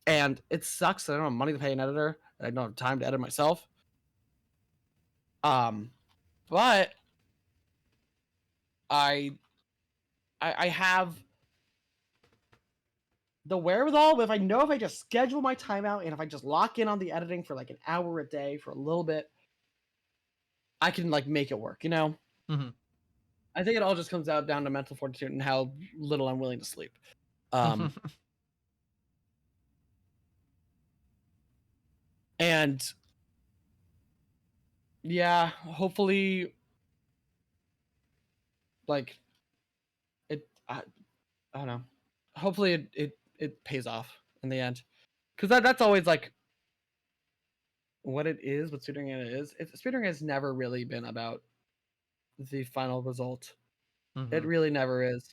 And it sucks that I don't have money to pay an editor and I don't have time to edit myself. But I have the wherewithal. If I just schedule my time out and if I just lock in on the editing for like an hour a day for a little bit, I can like make it work, I think it all just comes down to mental fortitude and how little I'm willing to sleep. And yeah, hopefully, like I don't know. Hopefully it pays off in the end, because that's always like what it is. What speedrunning is. Speedrunning has never really been about the final result. It Hmm. really never is,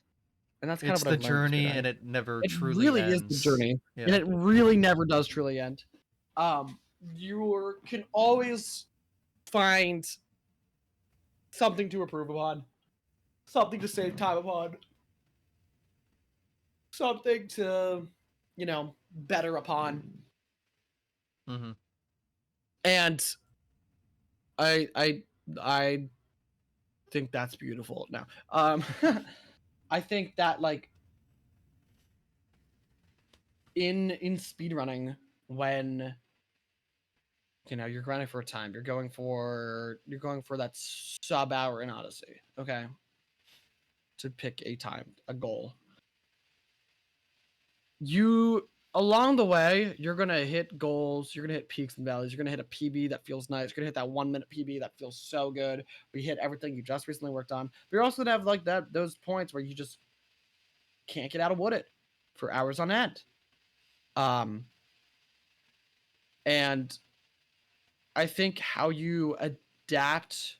and that's kind of It's what the I've learned with journey, speedrunning. and it never It truly really is the ends. journey, and Yeah. it really never does truly end. You can always find something to improve upon, something to save time upon, something to, better upon. Hmm. And I I think that's beautiful. Now, I think that like in speedrunning, when you're grinding for a time, you're going for that sub hour in Odyssey, okay, to pick a time, a goal. You Along the way, you're gonna hit goals, you're gonna hit peaks and valleys, you're gonna hit a PB that feels nice, you're gonna hit that 1 minute PB that feels so good. We hit everything you just recently worked on. But you're also gonna have like those points where you just can't get out of Wooded for hours on end. Um, and I think how you adapt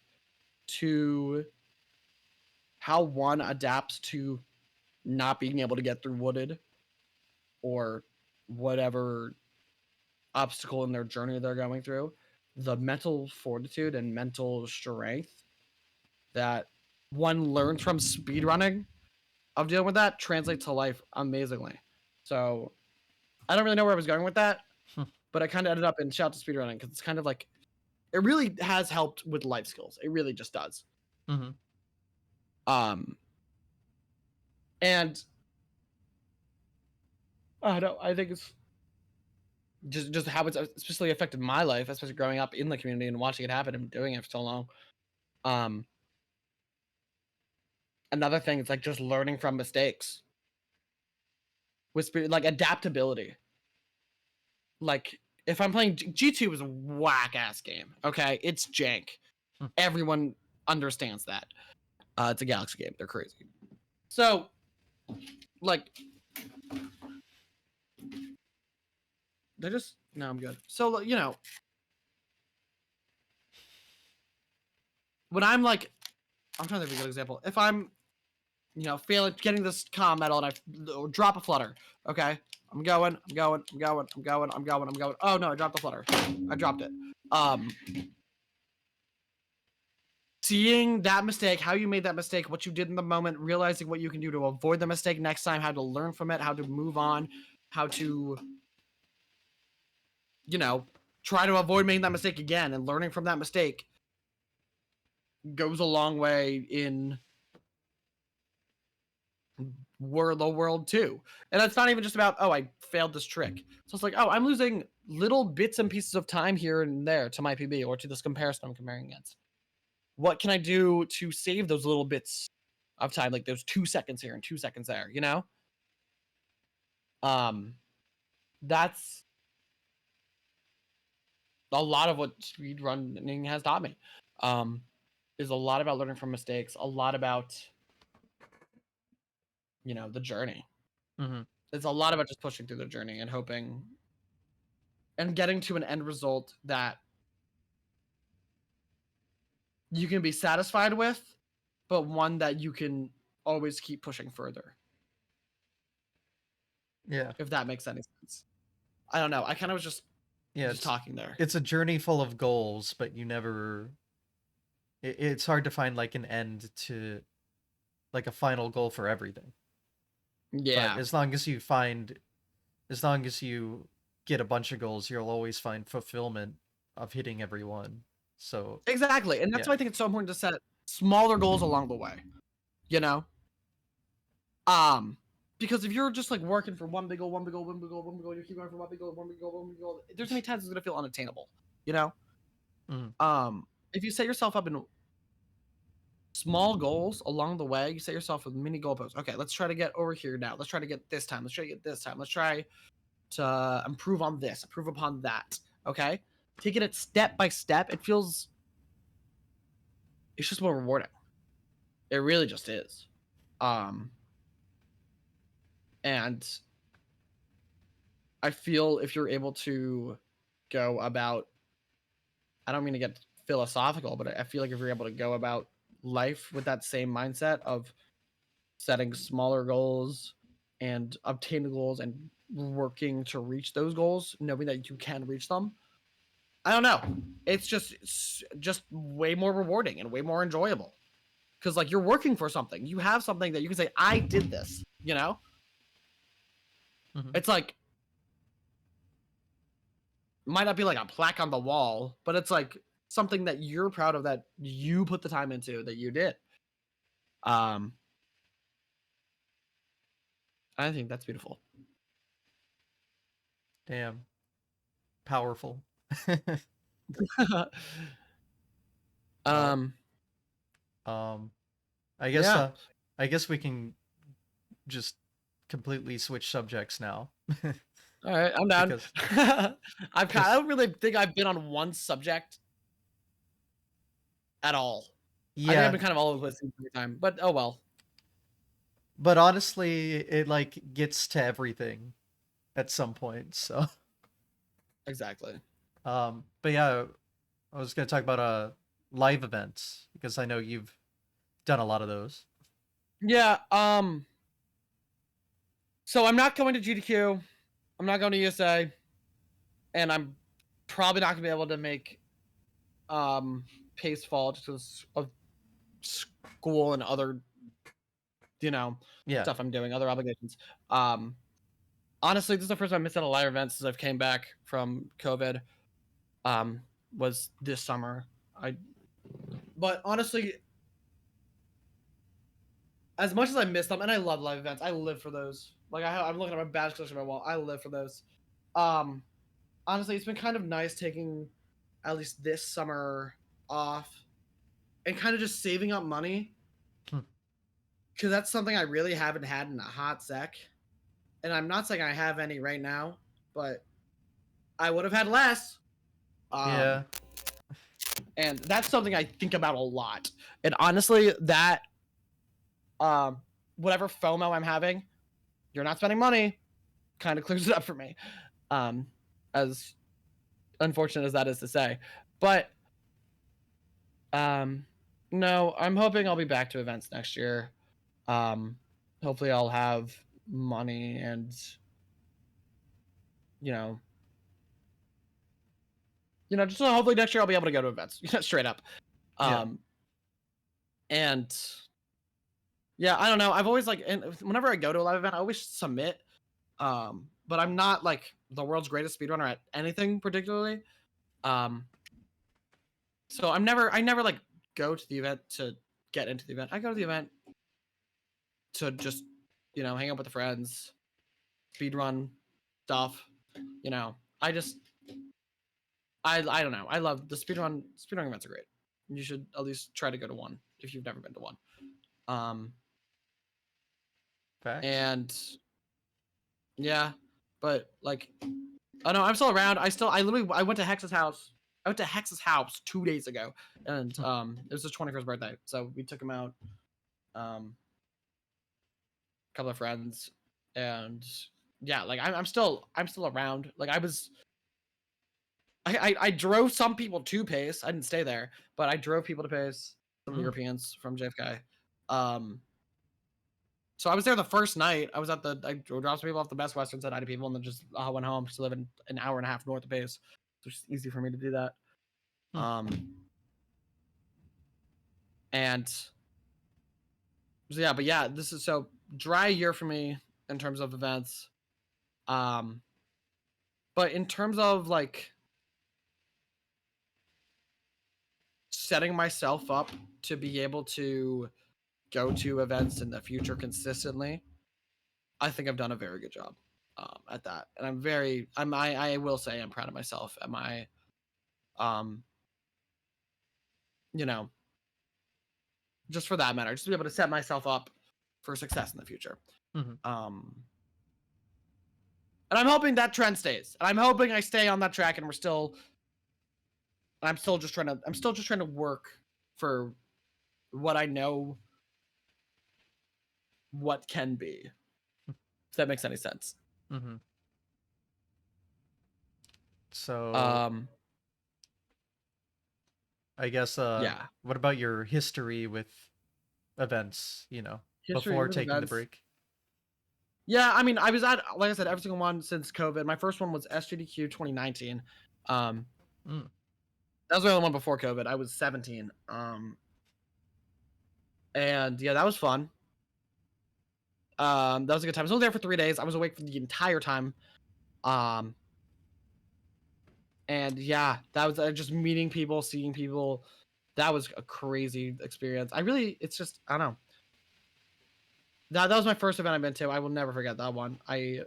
to how one adapts to not being able to get through Wooded or whatever obstacle in their journey they're going through, the mental fortitude and mental strength that one learns from speedrunning of dealing with that translates to life amazingly. So I don't really know where I was going with that, but I kind of ended up in shout to speedrunning because it's kind of like it really has helped with life skills. It really just does. Hmm. Um, and I don't know. I think it's just how it's especially affected my life, especially growing up in the community and watching it happen and doing it for so long. Um, Another thing is like just learning from mistakes with spirit, like adaptability. Like if I'm playing G2 is a whack ass game. Okay, it's jank. Everyone understands that. It's a Galaxy game. They're crazy. So like they're just no, I'm good. So when I'm like, I'm trying to think of a good example. If I'm failing getting this comm medal and I drop a flutter, okay, I'm going. Oh no, I dropped the flutter. I dropped it. Seeing that mistake, how you made that mistake, what you did in the moment, realizing what you can do to avoid the mistake next time, how to learn from it, how to move on, how to, try to avoid making that mistake again, and learning from that mistake goes a long way in the world too. And it's not even just about, oh, I failed this trick. So it's like, oh, I'm losing little bits and pieces of time here and there to my PB or to this comparison I'm comparing against. What can I do to save those little bits of time, like those 2 seconds here and 2 seconds there, That's a lot of what speedrunning has taught me. Is a lot about learning from mistakes, a lot about, the journey. Hmm. It's a lot about just pushing through the journey and hoping and getting to an end result that you can be satisfied with, but one that you can always keep pushing further. Yeah. If that makes any sense. I don't know. I kind of was just Yeah. talking there. It's a journey full of goals, but you never. It's hard to find like an end to, like a final goal for everything. But Yeah. as long as you get a bunch of goals, you'll always find fulfillment of hitting every one. So Exactly. And that's yeah. why I think it's so important to set smaller goals along the way. You know? Because if you're just like working for one big goal, you keep going for one big goal, there's many times it's gonna feel unattainable. You know? Mm. If you set yourself up in small goals along the way, you set yourself with mini goalposts. Okay, let's try to get over here now. Let's try to get this time. Let's try to get this time. Let's try to improve on this, improve upon that. Okay? taking it step by step, it's just more rewarding. It really just is. And I feel if you're able to go about, I don't mean to get philosophical, but I feel like if you're able to go about life with that same mindset of setting smaller goals and obtaining goals and working to reach those goals, knowing that you can reach them, I don't know. It's just way more rewarding and way more enjoyable. Because like you're working for something. You have something that you can say, I did this, you know? Mhm. It's like might not be like a plaque on the wall, but it's like something that you're proud of that you put the time into that you did. I think that's beautiful. Damn. Powerful. Well, um um, I guess yeah. uh, I guess we can just completely switch subjects now. All right, I'm down. Because I because don't really think I've been on one subject at all. I think I've yeah, been kind of all over the place every time, but oh well. but honestly, it like gets to everything at some point. So, Exactly. but yeah, I was gonna talk about live events because I know you've done a lot of those. Yeah. So I'm not going to GDQ. I'm not going to USA, and I'm probably not gonna be able to make pace fall just because of school and other Yeah. stuff I'm doing, other obligations. Um, Honestly, this is the first time I missed out on live events since I've came back from COVID. Was this summer. But honestly, as much as I miss them, and I love live events, I live for those. Like I'm looking at my badge collection on my wall. I live for those. Um, Honestly, it's been kind of nice taking at least this summer off and kind of just saving up money Hmm. because that's something I really haven't had in a hot sec. And I'm not saying I have any right now, but I would have had less. Yeah. Um, and that's something I think about a lot. And honestly, that um, whatever FOMO I'm having, you're not spending money, kind of clears it up for me. As unfortunate as that is to say, but no, I'm hoping I'll be back to events next year. Um, Hopefully I'll have money and you know, just hopefully next year I'll be able to go to events, straight up. Yeah. Um, and yeah, I don't know. I've always like, and whenever I go to a live event, I always submit. But I'm not like the world's greatest speedrunner at anything particularly. Um, so I never like go to the event to get into the event. I go to the event to just, hang out with the friends, speedrun stuff. I just, I don't know. I love the speedrun events are great. You should at least try to go to one if you've never been to one. Um, Facts. and yeah, but like, oh no, I'm still around. I went to Hex's house. I went to Hex's house 2 days ago, and Hmm. it was his 21st birthday, so we took him out. A couple of friends, and yeah, like I'm still around. Like I drove some people to Pace. I didn't stay there, but I drove people to Pace. Some Mm. Europeans from JFK. So I was there the first night. I dropped some people off the Best Western, said hi to people, and then just went home to live in an hour and a half north of Pace. So it's easy for me to do that. Hmm. And so yeah, but yeah, this is so dry year for me in terms of events. But in terms of like setting myself up to be able to go to events in the future consistently, I think I've done a very good job at that, and I will say I'm proud of myself at my, um, you know, just for that matter, just to be able to set myself up for success in the future. Mm-hmm. And I'm hoping that trend stays, and I'm hoping I stay on that track, and we're still I'm still just trying to work for what I know what can be. If that makes any sense. Mm-hmm. So Um, I guess yeah. what about your history with events, History before with taking the events. break? Yeah, I mean, I was at, like I said, every single one since COVID. My first one was SGDQ 2019. Um, Mm. that was the only one before COVID. I was 17. And yeah, that was fun. That was a good time. I was only there for 3 days. I was awake for the entire time. Um, and yeah, that was just meeting people, seeing people. That was a crazy experience. It's just, I don't know. That was my first event I've been to. I will never forget that one. I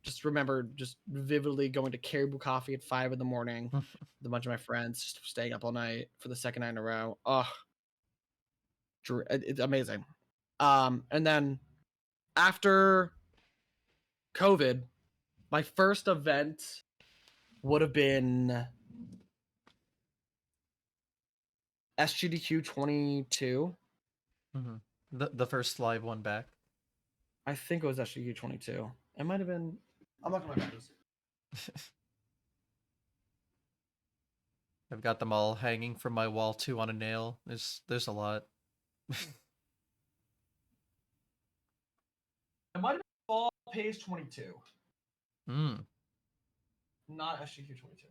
just remember just vividly going to Caribou Coffee at 5 in the morning with a bunch of my friends, just staying up all night for the second night in a row. Oh, it's amazing. And then after COVID, my first event would have been SGDQ 22. Mm-hmm. The first live one back. I think it was SGDQ 22. It might have been. I'm not gonna this. I've got them all hanging from my wall too on a nail. There's a lot. It might have been fall page 22, Mm. not SGDQ 22.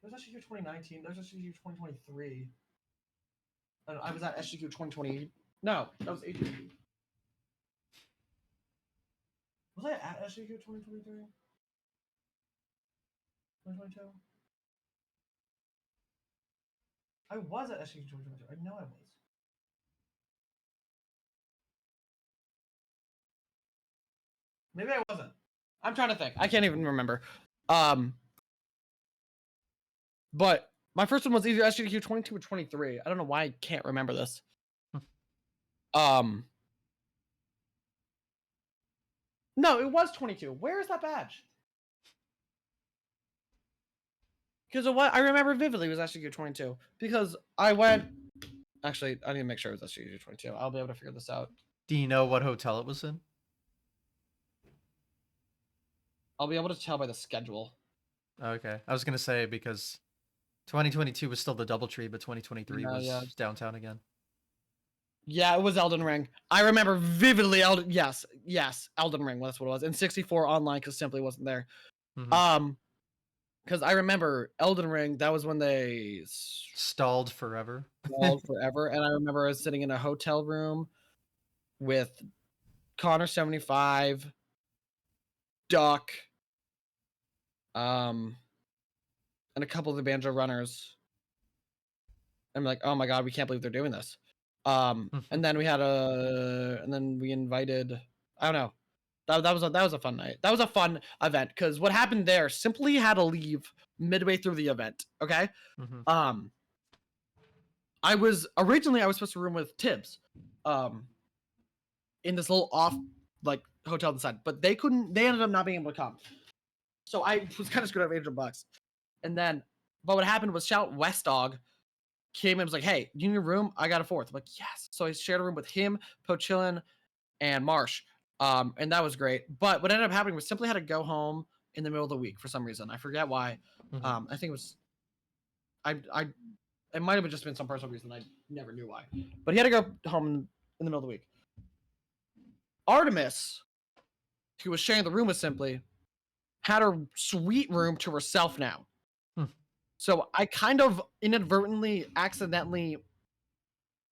There's SGDQ 2019. There's SGDQ 2023. I was at SGDQ 2020. No, that was 18. Was I at SGDQ 2023? 2022? I was at SGDQ 2022. I know I was. Maybe I wasn't. I'm trying to think. I can't even remember. But my first one was either SGDQ 22 or 23. I don't know why I can't remember this. No, it was 22. Where is that badge? Because of what I remember vividly was SGDQ 22. Because I went. Actually, I need to make sure it was SGDQ 22. I'll be able to figure this out. Do you know what hotel it was in? I'll be able to tell by the schedule. Okay, I was gonna say because 2022 was still the DoubleTree, but 2023 Yeah. was downtown again. Yeah, it was Elden Ring. I remember vividly Yes, Elden Ring. That's what it was. And 64 online because Simply wasn't there. Mm-hmm. Because I remember Elden Ring. That was when they Stalled forever. stalled forever, and I remember I was sitting in a hotel room with Connor 75, Duck, and a couple of the Banjo runners. I'm like, oh my god, we can't believe they're doing this. And then we invited. I don't know. That was a fun night. That was a fun event because what happened there, Simply had to leave midway through the event. Okay. Mm-hmm. I was supposed to room with Tibbs, in this little off hotel inside, but they ended up not being able to come. So I was kind of screwed out of $800. And then, but what happened was Shout West Dog came in and was like, hey, you need a room? I got a fourth. I'm like, yes. So I shared a room with him, Pochillin, and Marsh. And that was great. But what ended up happening was Simply had to go home in the middle of the week for some reason. I forget why. Mm-hmm. I think it was it might have just been some personal reason. I never knew why. But he had to go home in the middle of the week. Artemis, who was sharing the room with Simply, had her suite room to herself now. So I kind of inadvertently, accidentally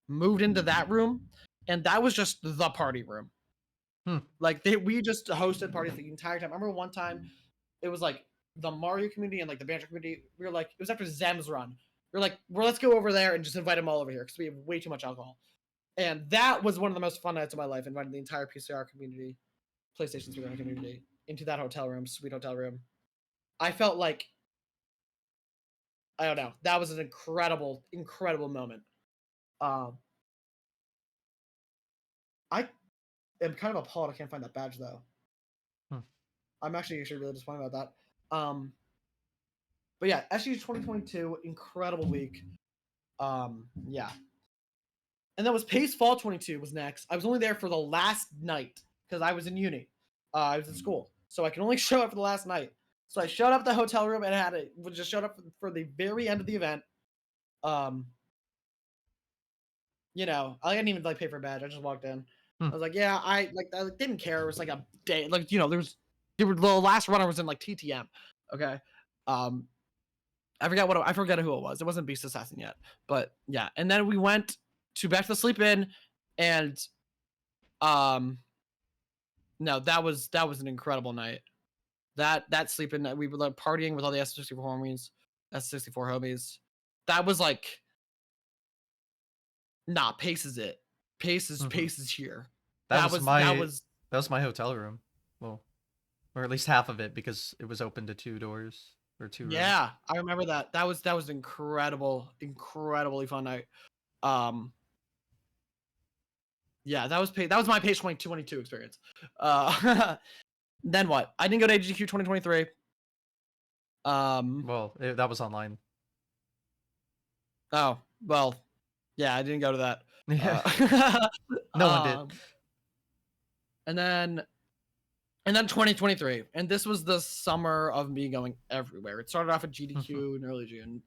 moved into that room, and that was just the party room. Like we just hosted parties the entire time. I remember one time, it was like the Mario community and like the Banjo community. We were like, it was after Zem's run. We were like, well, let's go over there and just invite them all over here because we have way too much alcohol. And that was one of the most fun nights of my life. Inviting the entire PCR community, PlayStation 3 community, into that hotel room, sweet hotel room. I felt like, I don't know, that was an incredible, incredible moment. I am kind of appalled I can't find that badge, though. I'm actually really disappointed about that. But yeah, SU 2022, incredible week. Yeah. And that was Pace Fall 22 was next. I was only there for the last night because I was in uni. I was in school, so I could only show up for the last night. So I showed up at the hotel room and just showed up for the very end of the event. You know, I didn't even like pay for a badge. I just walked in. Hmm. I was like, yeah, I didn't care. It was like a day, like you know, the last runner was in like TTM. Okay, I forgot who it was. It wasn't Beast Assassin yet, but yeah. And then we went back to the sleep in, and no, that was an incredible night. That sleep in, we were like partying with all the S64 homies. That was like, nah, Pace is it. Pace is here. That was my hotel room. Well, or at least half of it because it was open to 2 doors or 2 rooms. Yeah, I remember that. That was incredibly fun night. Yeah, that was my Pace 2022 experience. Then what? I didn't go to AGQ 2023. Well, that was online. Oh, well, yeah, I didn't go to that. Yeah. No one did. And then 2023, and this was the summer of me going everywhere. It started off at GDQ in early June.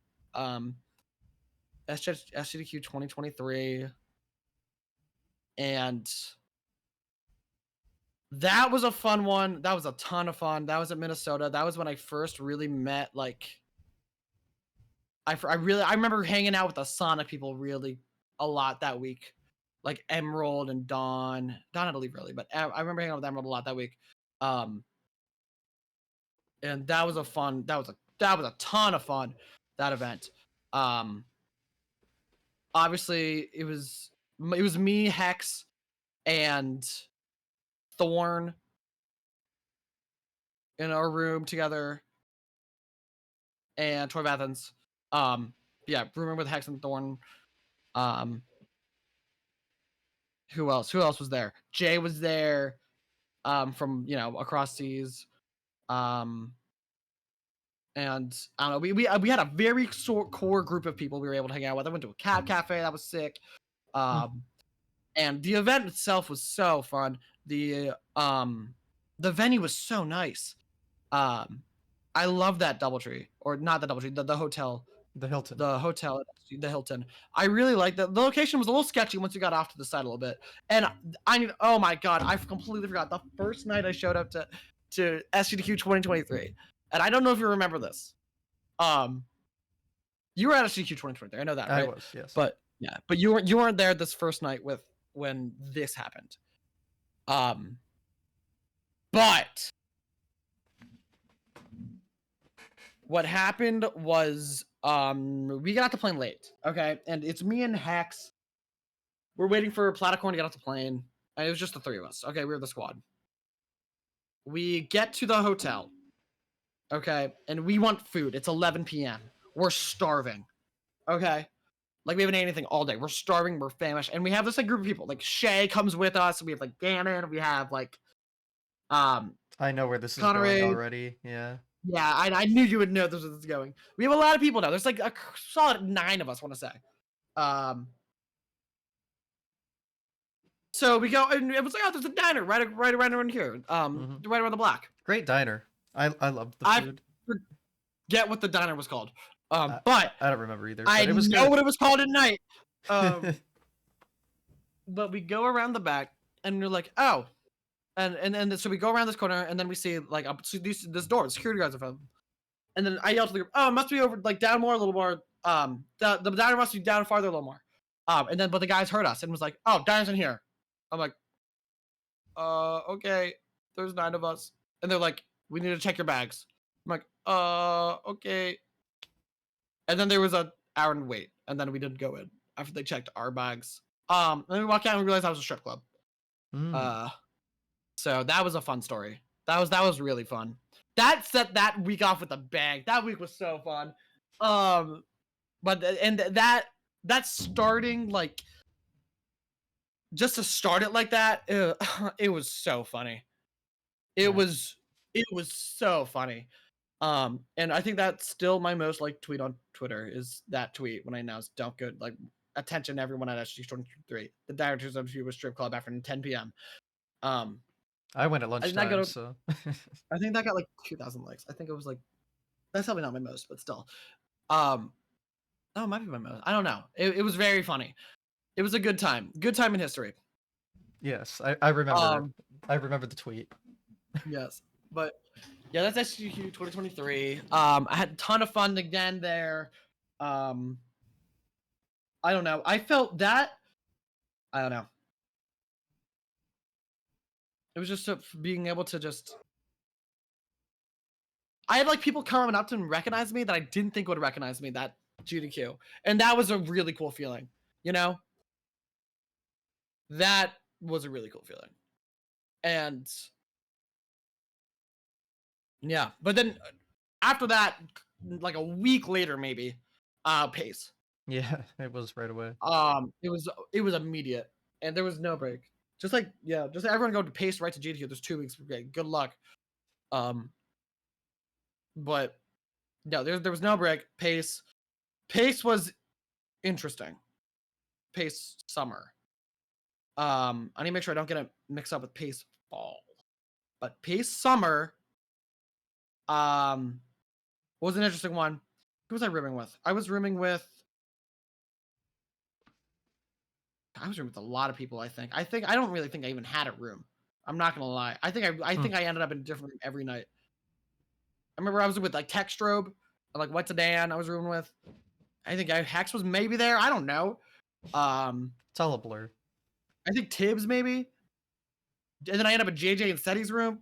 SGDQ 2023, and that was a fun one. That was a ton of fun. That was at Minnesota. That was when I first really met, like, I remember hanging out with the Sonic people really a lot that week, like Emerald and Dawn. Dawn had to leave early, but I remember hanging out with Emerald a lot that week. And that was a ton of fun, that event. Obviously it was me, Hex, and Thorn in our room together, and Troy Athens. Yeah, rooming with Hex and Thorn. Who else was there? Jay was there, from, you know, across seas. And I don't know, we had a very core group of people we were able to hang out with. I went to a cat cafe, that was sick. And the event itself was so fun. The venue was so nice. I love that DoubleTree, or not the DoubleTree, the hotel. The Hilton. The Hilton. I really liked that. The location was a little sketchy once you got off to the side a little bit. And oh my god, I completely forgot. The first night I showed up to SGDQ 2023, and I don't know if you remember this. You were at SGDQ 2023. I know that, right? I was, yes. But yeah, but you weren't there this first night when this happened. But what happened was, we got off the plane late, okay? And it's me and Hex. We're waiting for Platicorn to get off the plane. And it was just the 3 of us. Okay, we were the squad. We get to the hotel, okay? And we want food. It's 11 p.m. We're starving, okay? Like, we haven't ate anything all day. We're starving. We're famished. And we have this, like, group of people. Like, Shay comes with us. We have, like, Gannon. We have, like, I know where this is going already. Yeah. Yeah, I knew you would know this was going. We have a lot of people now. There's like a solid 9 of us, I want to say. So we go, and it was like, oh, there's a diner right around here. Right around the block. Great diner. I loved the food. I forget what the diner was called. But I don't remember either. I it was know good. what it was called at night. But we go around the back, and we're like, oh. And so we go around this corner, and then we see, like, this door. The security guards are found. And then I yell to the group, oh, it must be over, like, down more, a little more. The diner must be down farther a little more. And then, but the guys heard us and was like, oh, diner's in here. I'm like, okay. There's 9 of us. And they're like, we need to check your bags. I'm like, okay. And then there was an hour and wait, and then we didn't go in after they checked our bags. And then we walked out and we realized that was a strip club. So that was a fun story. That was really fun. That set that week off with a bang. That week was so fun. But that starting, like, just to start it like that, it was so funny. It was so funny. And I think that's still my most liked tweet on Twitter is that tweet when I announced don't go like attention everyone at SG23. The directors of a strip club after 10 p.m. Um, I went at I think that lunchtime, got so I think that got like 2,000 likes. I think it was like that's probably not my most, but still. Oh, it might be my most. I don't know. It was very funny. It was a good time. Good time in history. yes, I remember. Um, I remember the tweet. yes, but yeah, that's SGQ 2023. I had a ton of fun again there. I don't know. I felt that. I don't know. It was just being able to just. I had like people coming up to me and recognize me that I didn't think would recognize me. That GDQ, and that was a really cool feeling. You know, that was a really cool feeling, and yeah. But then after that, like a week later, maybe, Pace. Yeah, it was right away. It was immediate, and there was no break. Just like just everyone go to Pace right to GDQ. There's 2 weeks. Great, good luck. But no, there was no break. Pace was interesting. Pace summer. I need to make sure I don't get it mixed up with Pace fall. But Pace summer was an interesting one. Who was I rooming with? I was rooming with a lot of people, I think. I don't really think I even had a room. I'm not gonna lie. I think I ended up in a different room every night. I remember I was with like Textrobe, like What's a Dan I was rooming with. I think Hex was maybe there. I don't know. It's all a blur. I think Tibbs maybe. And then I ended up at JJ and Seti's room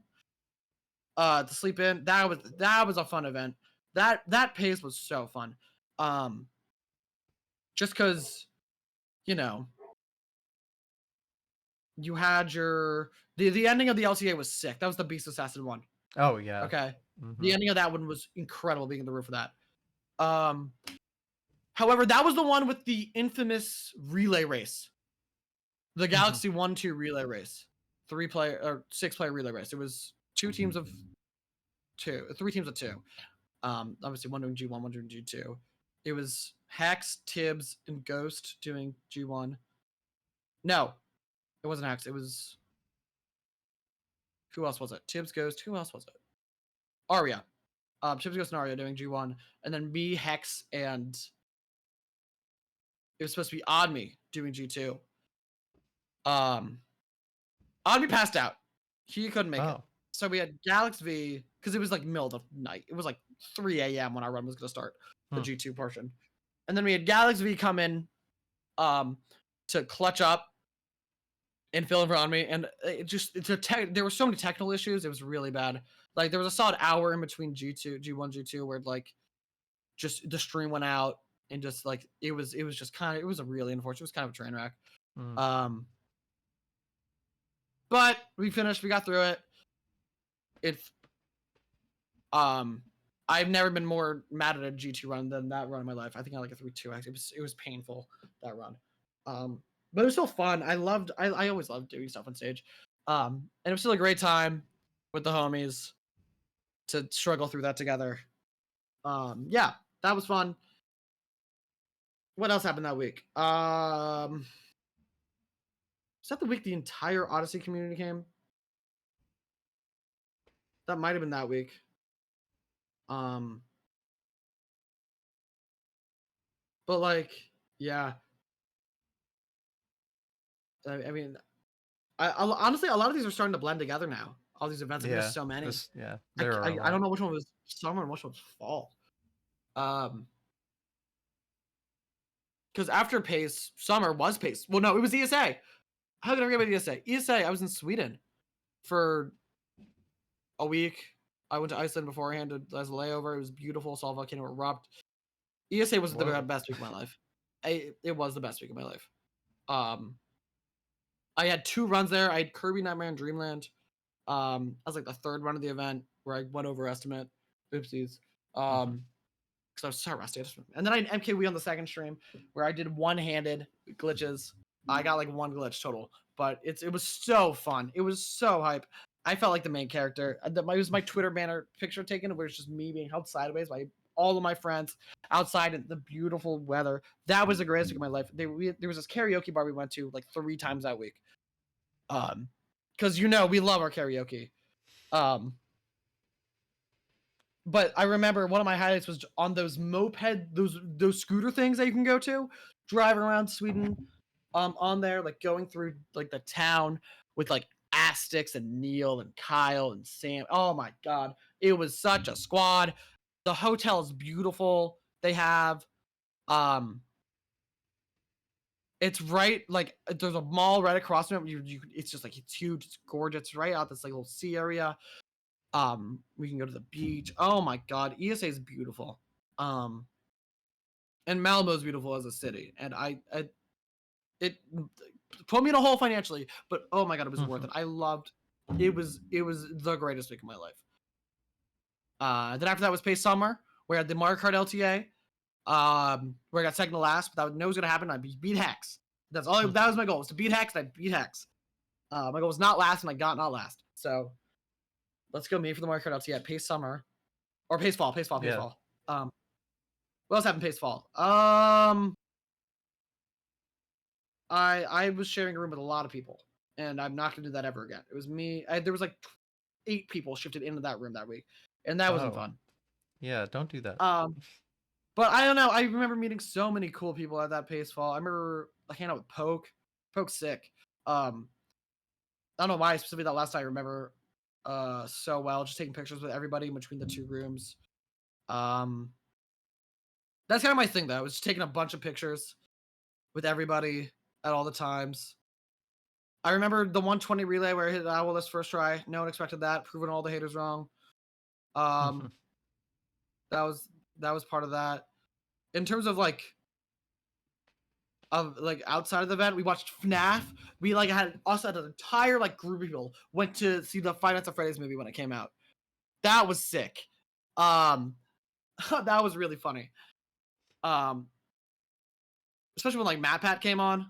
to sleep in. That was a fun event. That Pace was so fun. Just because, you know, you had the ending of the LTA was sick. That was the Beast Assassin one. Oh yeah. Okay. Mm-hmm. The ending of that one was incredible being in the room for that. However, that was the one with the infamous relay race. The Galaxy 1-2 relay race. 3-player or 6-player relay race. It was 2 teams of 2, 3 teams of 2. Obviously one doing G1, one doing G2. It was Hex, Tibbs, and Ghost doing G1. No, it wasn't Hex. It was who else was it? Tibbs, Ghost. Who else was it? Arya. Tibbs, Ghost, and Arya doing G1, and then me, Hex, and it was supposed to be Oddme doing G2. Oddme passed out. He couldn't make it. So we had Galax V, because it was like middle of the night. It was like 3 a.m. when our run was going to start, the G2 portion. And then we had Galax V come in to clutch up and fill in for Oddme. And there were so many technical issues. It was really bad. Like there was a solid hour in between G1, G2, where like just the stream went out and just like it was a really unfortunate. It was kind of a train wreck. But we finished. We got through it. I've never been more mad at a G2 run than that run in my life. I think I like a 3-2x. It was painful, that run. But it was still fun. I always loved doing stuff on stage. And it was still a great time with the homies to struggle through that together. Yeah, that was fun. What else happened that week? Was that the week the entire Odyssey community came? That might have been that week. But like, yeah. I mean, I honestly, a lot of these are starting to blend together now. All these events, there's so many. I don't know which one was summer and which one was fall. Because after Pace, summer was Pace. Well, no, it was ESA. How could I forget about ESA? ESA, I was in Sweden for a week. I went to Iceland beforehand as a layover. It was beautiful. Saw a volcano erupt. ESA was the best week of my life. It was the best week of my life. I had 2 runs there. I had Kirby Nightmare and Dreamland. I was like the 3rd run of the event where I went over estimate. Oopsies. Because I was so rusty. And then I had MKW on the 2nd stream where I did one-handed glitches. I got like 1 glitch total, but it was so fun. It was so hype. I felt like the main character. It was my Twitter banner picture taken where it's just me being held sideways by all of my friends outside in the beautiful weather. That was the greatest week of my life. There was this karaoke bar we went to like 3 times that week. Because we love our karaoke. But I remember one of my highlights was on those moped, those scooter things that you can go to, drive around Sweden, on there, like going through like the town with like Astix and Neil and Kyle and Sam. Oh my god, it was such a squad. The hotel is beautiful. They have, it's right like there's a mall right across from it. It's just like it's huge, it's gorgeous, it's right out this like little sea area. We can go to the beach. Oh my god, ESA is beautiful. And Malmo is beautiful as a city, and it put me in a hole financially, but oh my god, it was worth it. I loved it. Was the greatest week of my life. Then after that was Pace Summer, where I had the Mario Kart LTA, where I got second to last, but that was gonna happen. I beat Hex. That's all. That was my goal, was to beat Hex. And I beat Hex. My goal was not last, and I got not last. So let's go me for the Mario Kart LTA. Pace Summer, or Pace Fall. Pace Fall. What else happened? Pace Fall. I was sharing a room with a lot of people, and I'm not gonna do that ever again. It was me. There was like 8 people shifted into that room that week, and that wasn't fun. Yeah, don't do that. But I don't know. I remember meeting so many cool people at that Pace Fall. I remember hanging out with Poke. Poke's sick. I don't know why specifically that last night I remember so well. Just taking pictures with everybody in between the 2 rooms. That's kind of my thing though. Was just taking a bunch of pictures with everybody at all the times. I remember the 120 relay where I hit Owl's first try. No one expected that. Proving all the haters wrong. That was part of that. In terms of like outside of the event, we watched FNAF. We like had also had an entire like group of people went to see the Five Nights at Freddy's movie when it came out. That was sick. That was really funny. Especially when like MatPat came on.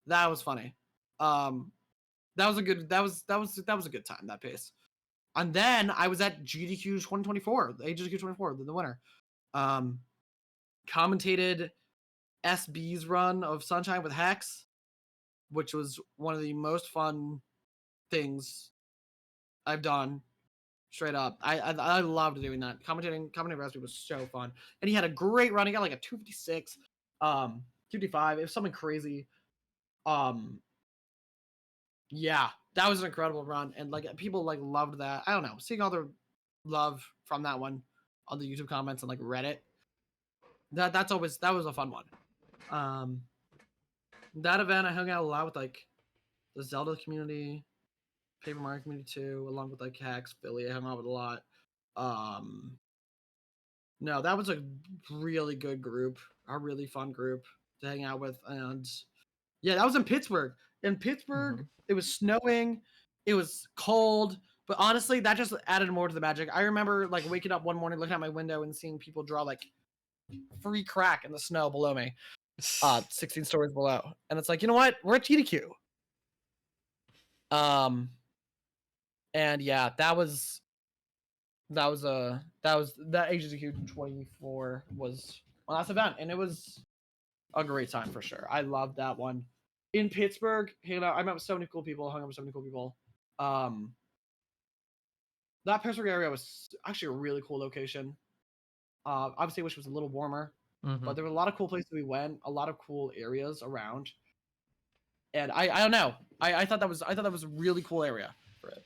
That was funny. That was a good time, that Pace. And then I was at GDQ 2024, the GDQ 24, the winner. Commentated SB's run of Sunshine with Hex, which was one of the most fun things I've done. Straight up, I loved doing that. Commentating recipe was so fun, and he had a great run. He got like a 256, 255. It was something crazy. Yeah, that was an incredible run, and like people like loved that. I don't know, seeing all the love from that one on the YouTube comments and like Reddit. That was a fun one. That event I hung out a lot with like the Zelda community, Paper Mario community too, along with like Hex, Billy. I hung out with a lot. No, that was a really good group, a really fun group to hang out with, and yeah, that was in Pittsburgh. In Pittsburgh, it was snowing, it was cold, but honestly, that just added more to the magic. I remember like waking up one morning, looking out my window, and seeing people draw like free crack in the snow below me, 16 stories below, and it's like, you know what? We're at TDQ. And yeah, that HDQ 24 was my last event, and it was a great time for sure. I loved that one. In Pittsburgh, hanging out, I met with so many cool people, hung out with so many cool people. That Pittsburgh area was actually a really cool location. Obviously, I wish it was a little warmer, but there were a lot of cool places we went, a lot of cool areas around. And I don't know. I thought that was a really cool area for it.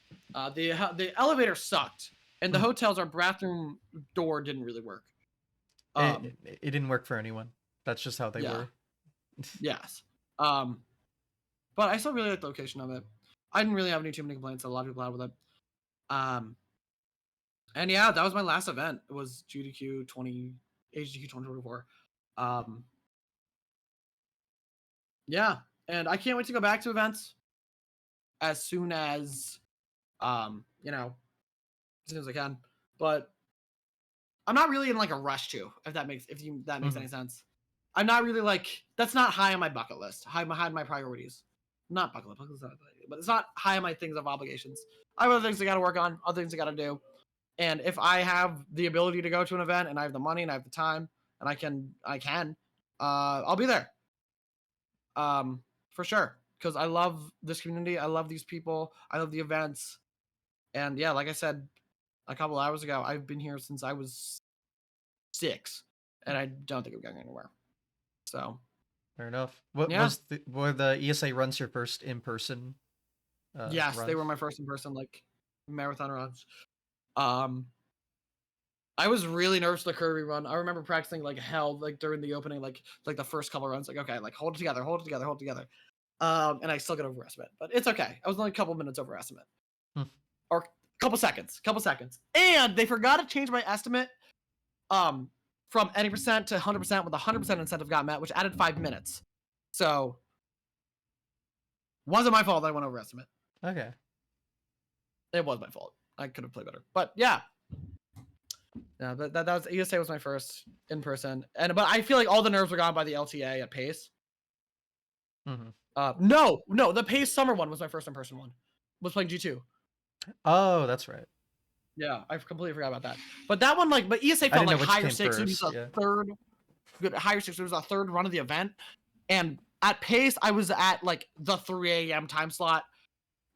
The elevator sucked, and the hotels, our bathroom door didn't really work. It didn't work for anyone. That's just how they were. Yes. But I still really like the location of it. I didn't really have too many complaints. A lot of people had with it. And yeah, that was my last event. It was HDQ 2024. Yeah, and I can't wait to go back to events as soon as as soon as I can. But I'm not really in like a rush to, if that makes any sense. I'm not really like, that's not high on my bucket list. High on my priorities. Not bucket list. but it's not high on my things of obligations. I have other things I got to work on, other things I got to do. And if I have the ability to go to an event and I have the money and I have the time and I can, I'll be there. For sure. Because I love this community. I love these people. I love the events. And yeah, like I said a couple hours ago, I've been here since I was 6, and I don't think I'm going anywhere. So Fair enough. What yeah. were the ESA runs your first in person? Yes, runs? they were my first in person like marathon runs. I was really nervous for the Kirby run. I remember practicing like hell, like during the opening, like the first couple runs, like okay, like hold it together, hold it together, hold it together. And I still got overestimate, but it's okay. I was only a couple minutes overestimate, or a couple seconds. And they forgot to change my estimate, from any percent to 100% with 100% incentive got met, which added 5 minutes. So wasn't my fault that I went overestimate. Okay. It was my fault. I could have played better, but yeah. Yeah, that was ESA was my first in person, but I feel like all the nerves were gone by the LTA at Pace. No, the Pace summer one was my first in person one. Was playing G2. Oh, that's right. Yeah, I completely forgot about that. But that one, but ESA felt like higher stakes. It was a higher stakes. It was a third run of the event, and at Pace, I was at like the 3 a.m. time slot,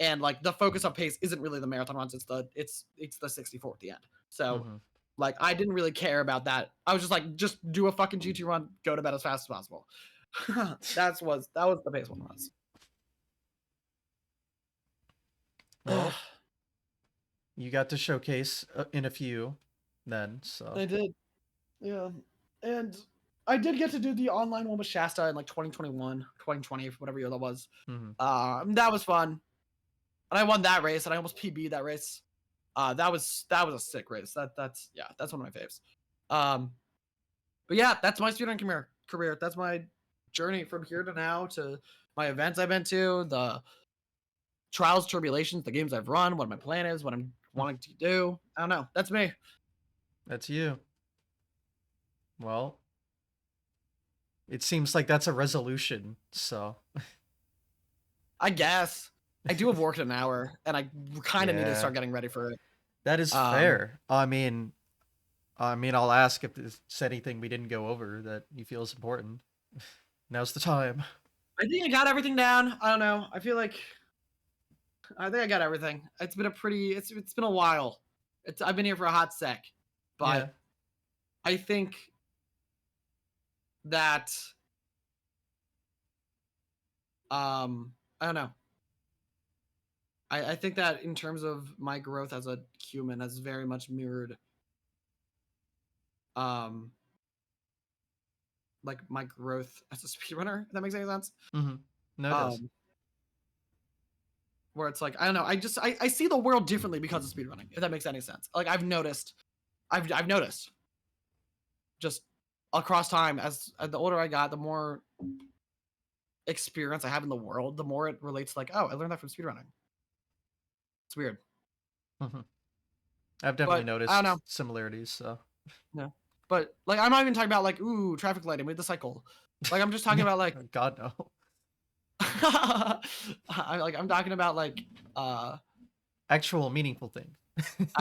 and like the focus of Pace isn't really the marathon runs. It's the 64 at the end. So. Like, I didn't really care about that. I was just like, just do a fucking GT run, go to bed as fast as possible. that was the Pace one was. Well, you got to showcase in a few then, so. I did. Yeah. And I did get to do the online one with Shasta in like 2021, 2020, whatever year that was. That was fun. And I won that race, and I almost PB'd that race. That was a sick race. That's one of my faves. But yeah, that's my speedrun career. That's my journey from here to now, to my events I've been to, the trials, tribulations, the games I've run, what my plan is, what I'm wanting to do. I don't know. That's me. That's you. Well, it seems like that's a resolution, so. I guess. I do have work in an hour, and I kind of need to start getting ready for it. That is fair. I mean, I'll ask if there's anything we didn't go over that you feel is important. Now's the time. I think I got everything down. I don't know. I think I got everything. It's been it's been a while. I've been here for a hot sec, but yeah. I think that I don't know. I think that in terms of my growth as a human has very much mirrored like my growth as a speedrunner, if that makes any sense. No, it does. Where it's like, I don't know, I see the world differently because of speedrunning, if that makes any sense. Like I've noticed just across time, as the older I got, the more experience I have in the world, the more it relates like, oh, I learned that from speedrunning. It's weird. I've definitely noticed similarities, so. Yeah. But like I'm not even talking about like, ooh, traffic lighting with the cycle. Like I'm just talking about like God no. I'm talking about like actual meaningful things.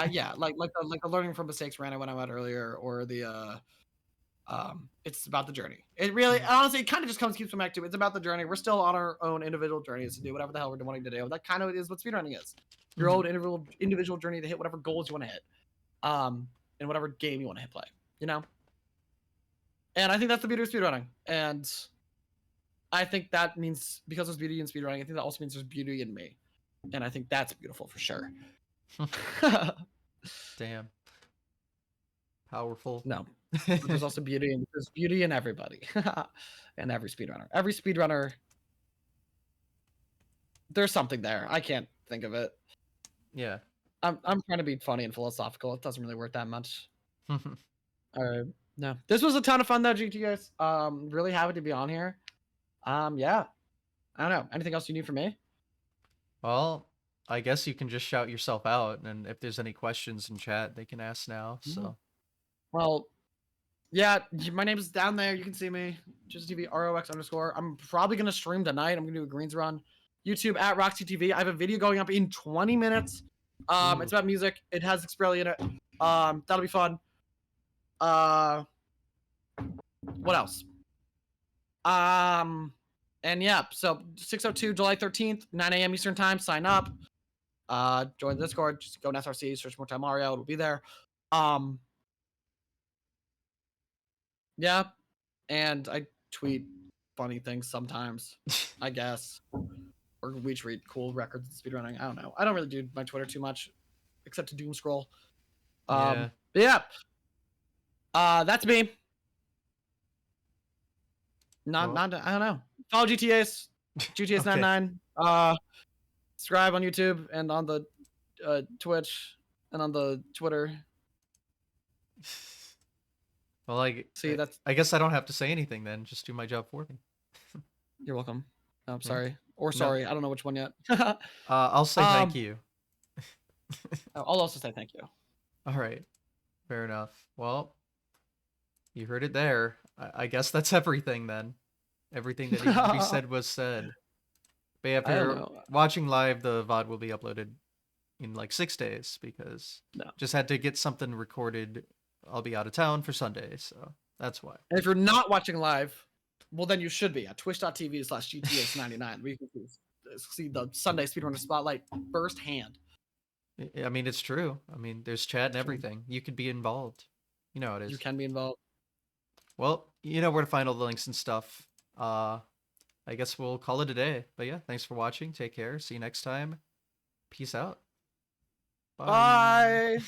Yeah, like the learning from mistakes ran I went out earlier, or the it's about the journey. It really honestly it kind of just keeps coming back to it's about the journey. We're still on our own individual journeys to do whatever the hell we're wanting to do. That kind of is what speedrunning is. Your own individual journey to hit whatever goals you want to hit. In whatever game you want to hit play, you know? And I think that's the beauty of speedrunning. And I think that means because there's beauty in speedrunning, I think that also means there's beauty in me. And I think that's beautiful for sure. Damn. Powerful. No. There's also beauty in everybody. And every speedrunner. Every speedrunner, there's something there. I can't think of it. Yeah. I'm trying to be funny and philosophical. It doesn't really work that much. No. This was a ton of fun though, GTS. Really happy to be on here. Yeah. I don't know. Anything else you need from me? Well, I guess you can just shout yourself out, and if there's any questions in chat, they can ask now. So. Well, yeah, my name is down there. You can see me. Just TV ROX_. I'm probably gonna stream tonight. I'm gonna do a greens run. YouTube at Roxy TV. I have a video going up in 20 minutes. It's about music. It has Xbrelli in it. That'll be fun. What else? And yeah, so 602 July 13th, 9 a.m. Eastern time. Sign up. Join the Discord. Just go to SRC, search More Time Mario. It'll be there. Yeah, and I tweet funny things sometimes, I guess, or we tweet cool records and speedrunning. I don't know. I don't really do my Twitter too much, except to doom scroll. Yeah. But yeah. That's me. Not I don't know. Follow GTA's Okay. 99. Subscribe on YouTube and on the Twitch and on the Twitter. Well, See, that's I guess I don't have to say anything then. Just do my job for me. you're welcome. I'm Yeah. sorry. Or No. sorry. I don't know which one yet. I'll say thank you. I'll also say thank you. All right. Fair enough. Well, you heard it there. I guess that's everything then. Everything that needed to be said was said. But yeah, if I don't you're know. watching live, the VOD will be uploaded in like 6 days because No. just had to get something recorded. I'll be out of town for Sunday, so that's why. And if you're not watching live, well, then you should be at twitch.tv/GTX99, where you can see the Sunday Speedrunner Spotlight firsthand. I mean, it's true. I mean, there's chat and everything. You could be involved. You know how it is. You can be involved. Well, you know where to find all the links and stuff. I guess we'll call it a day. But yeah, thanks for watching. Take care. See you next time. Peace out. Bye.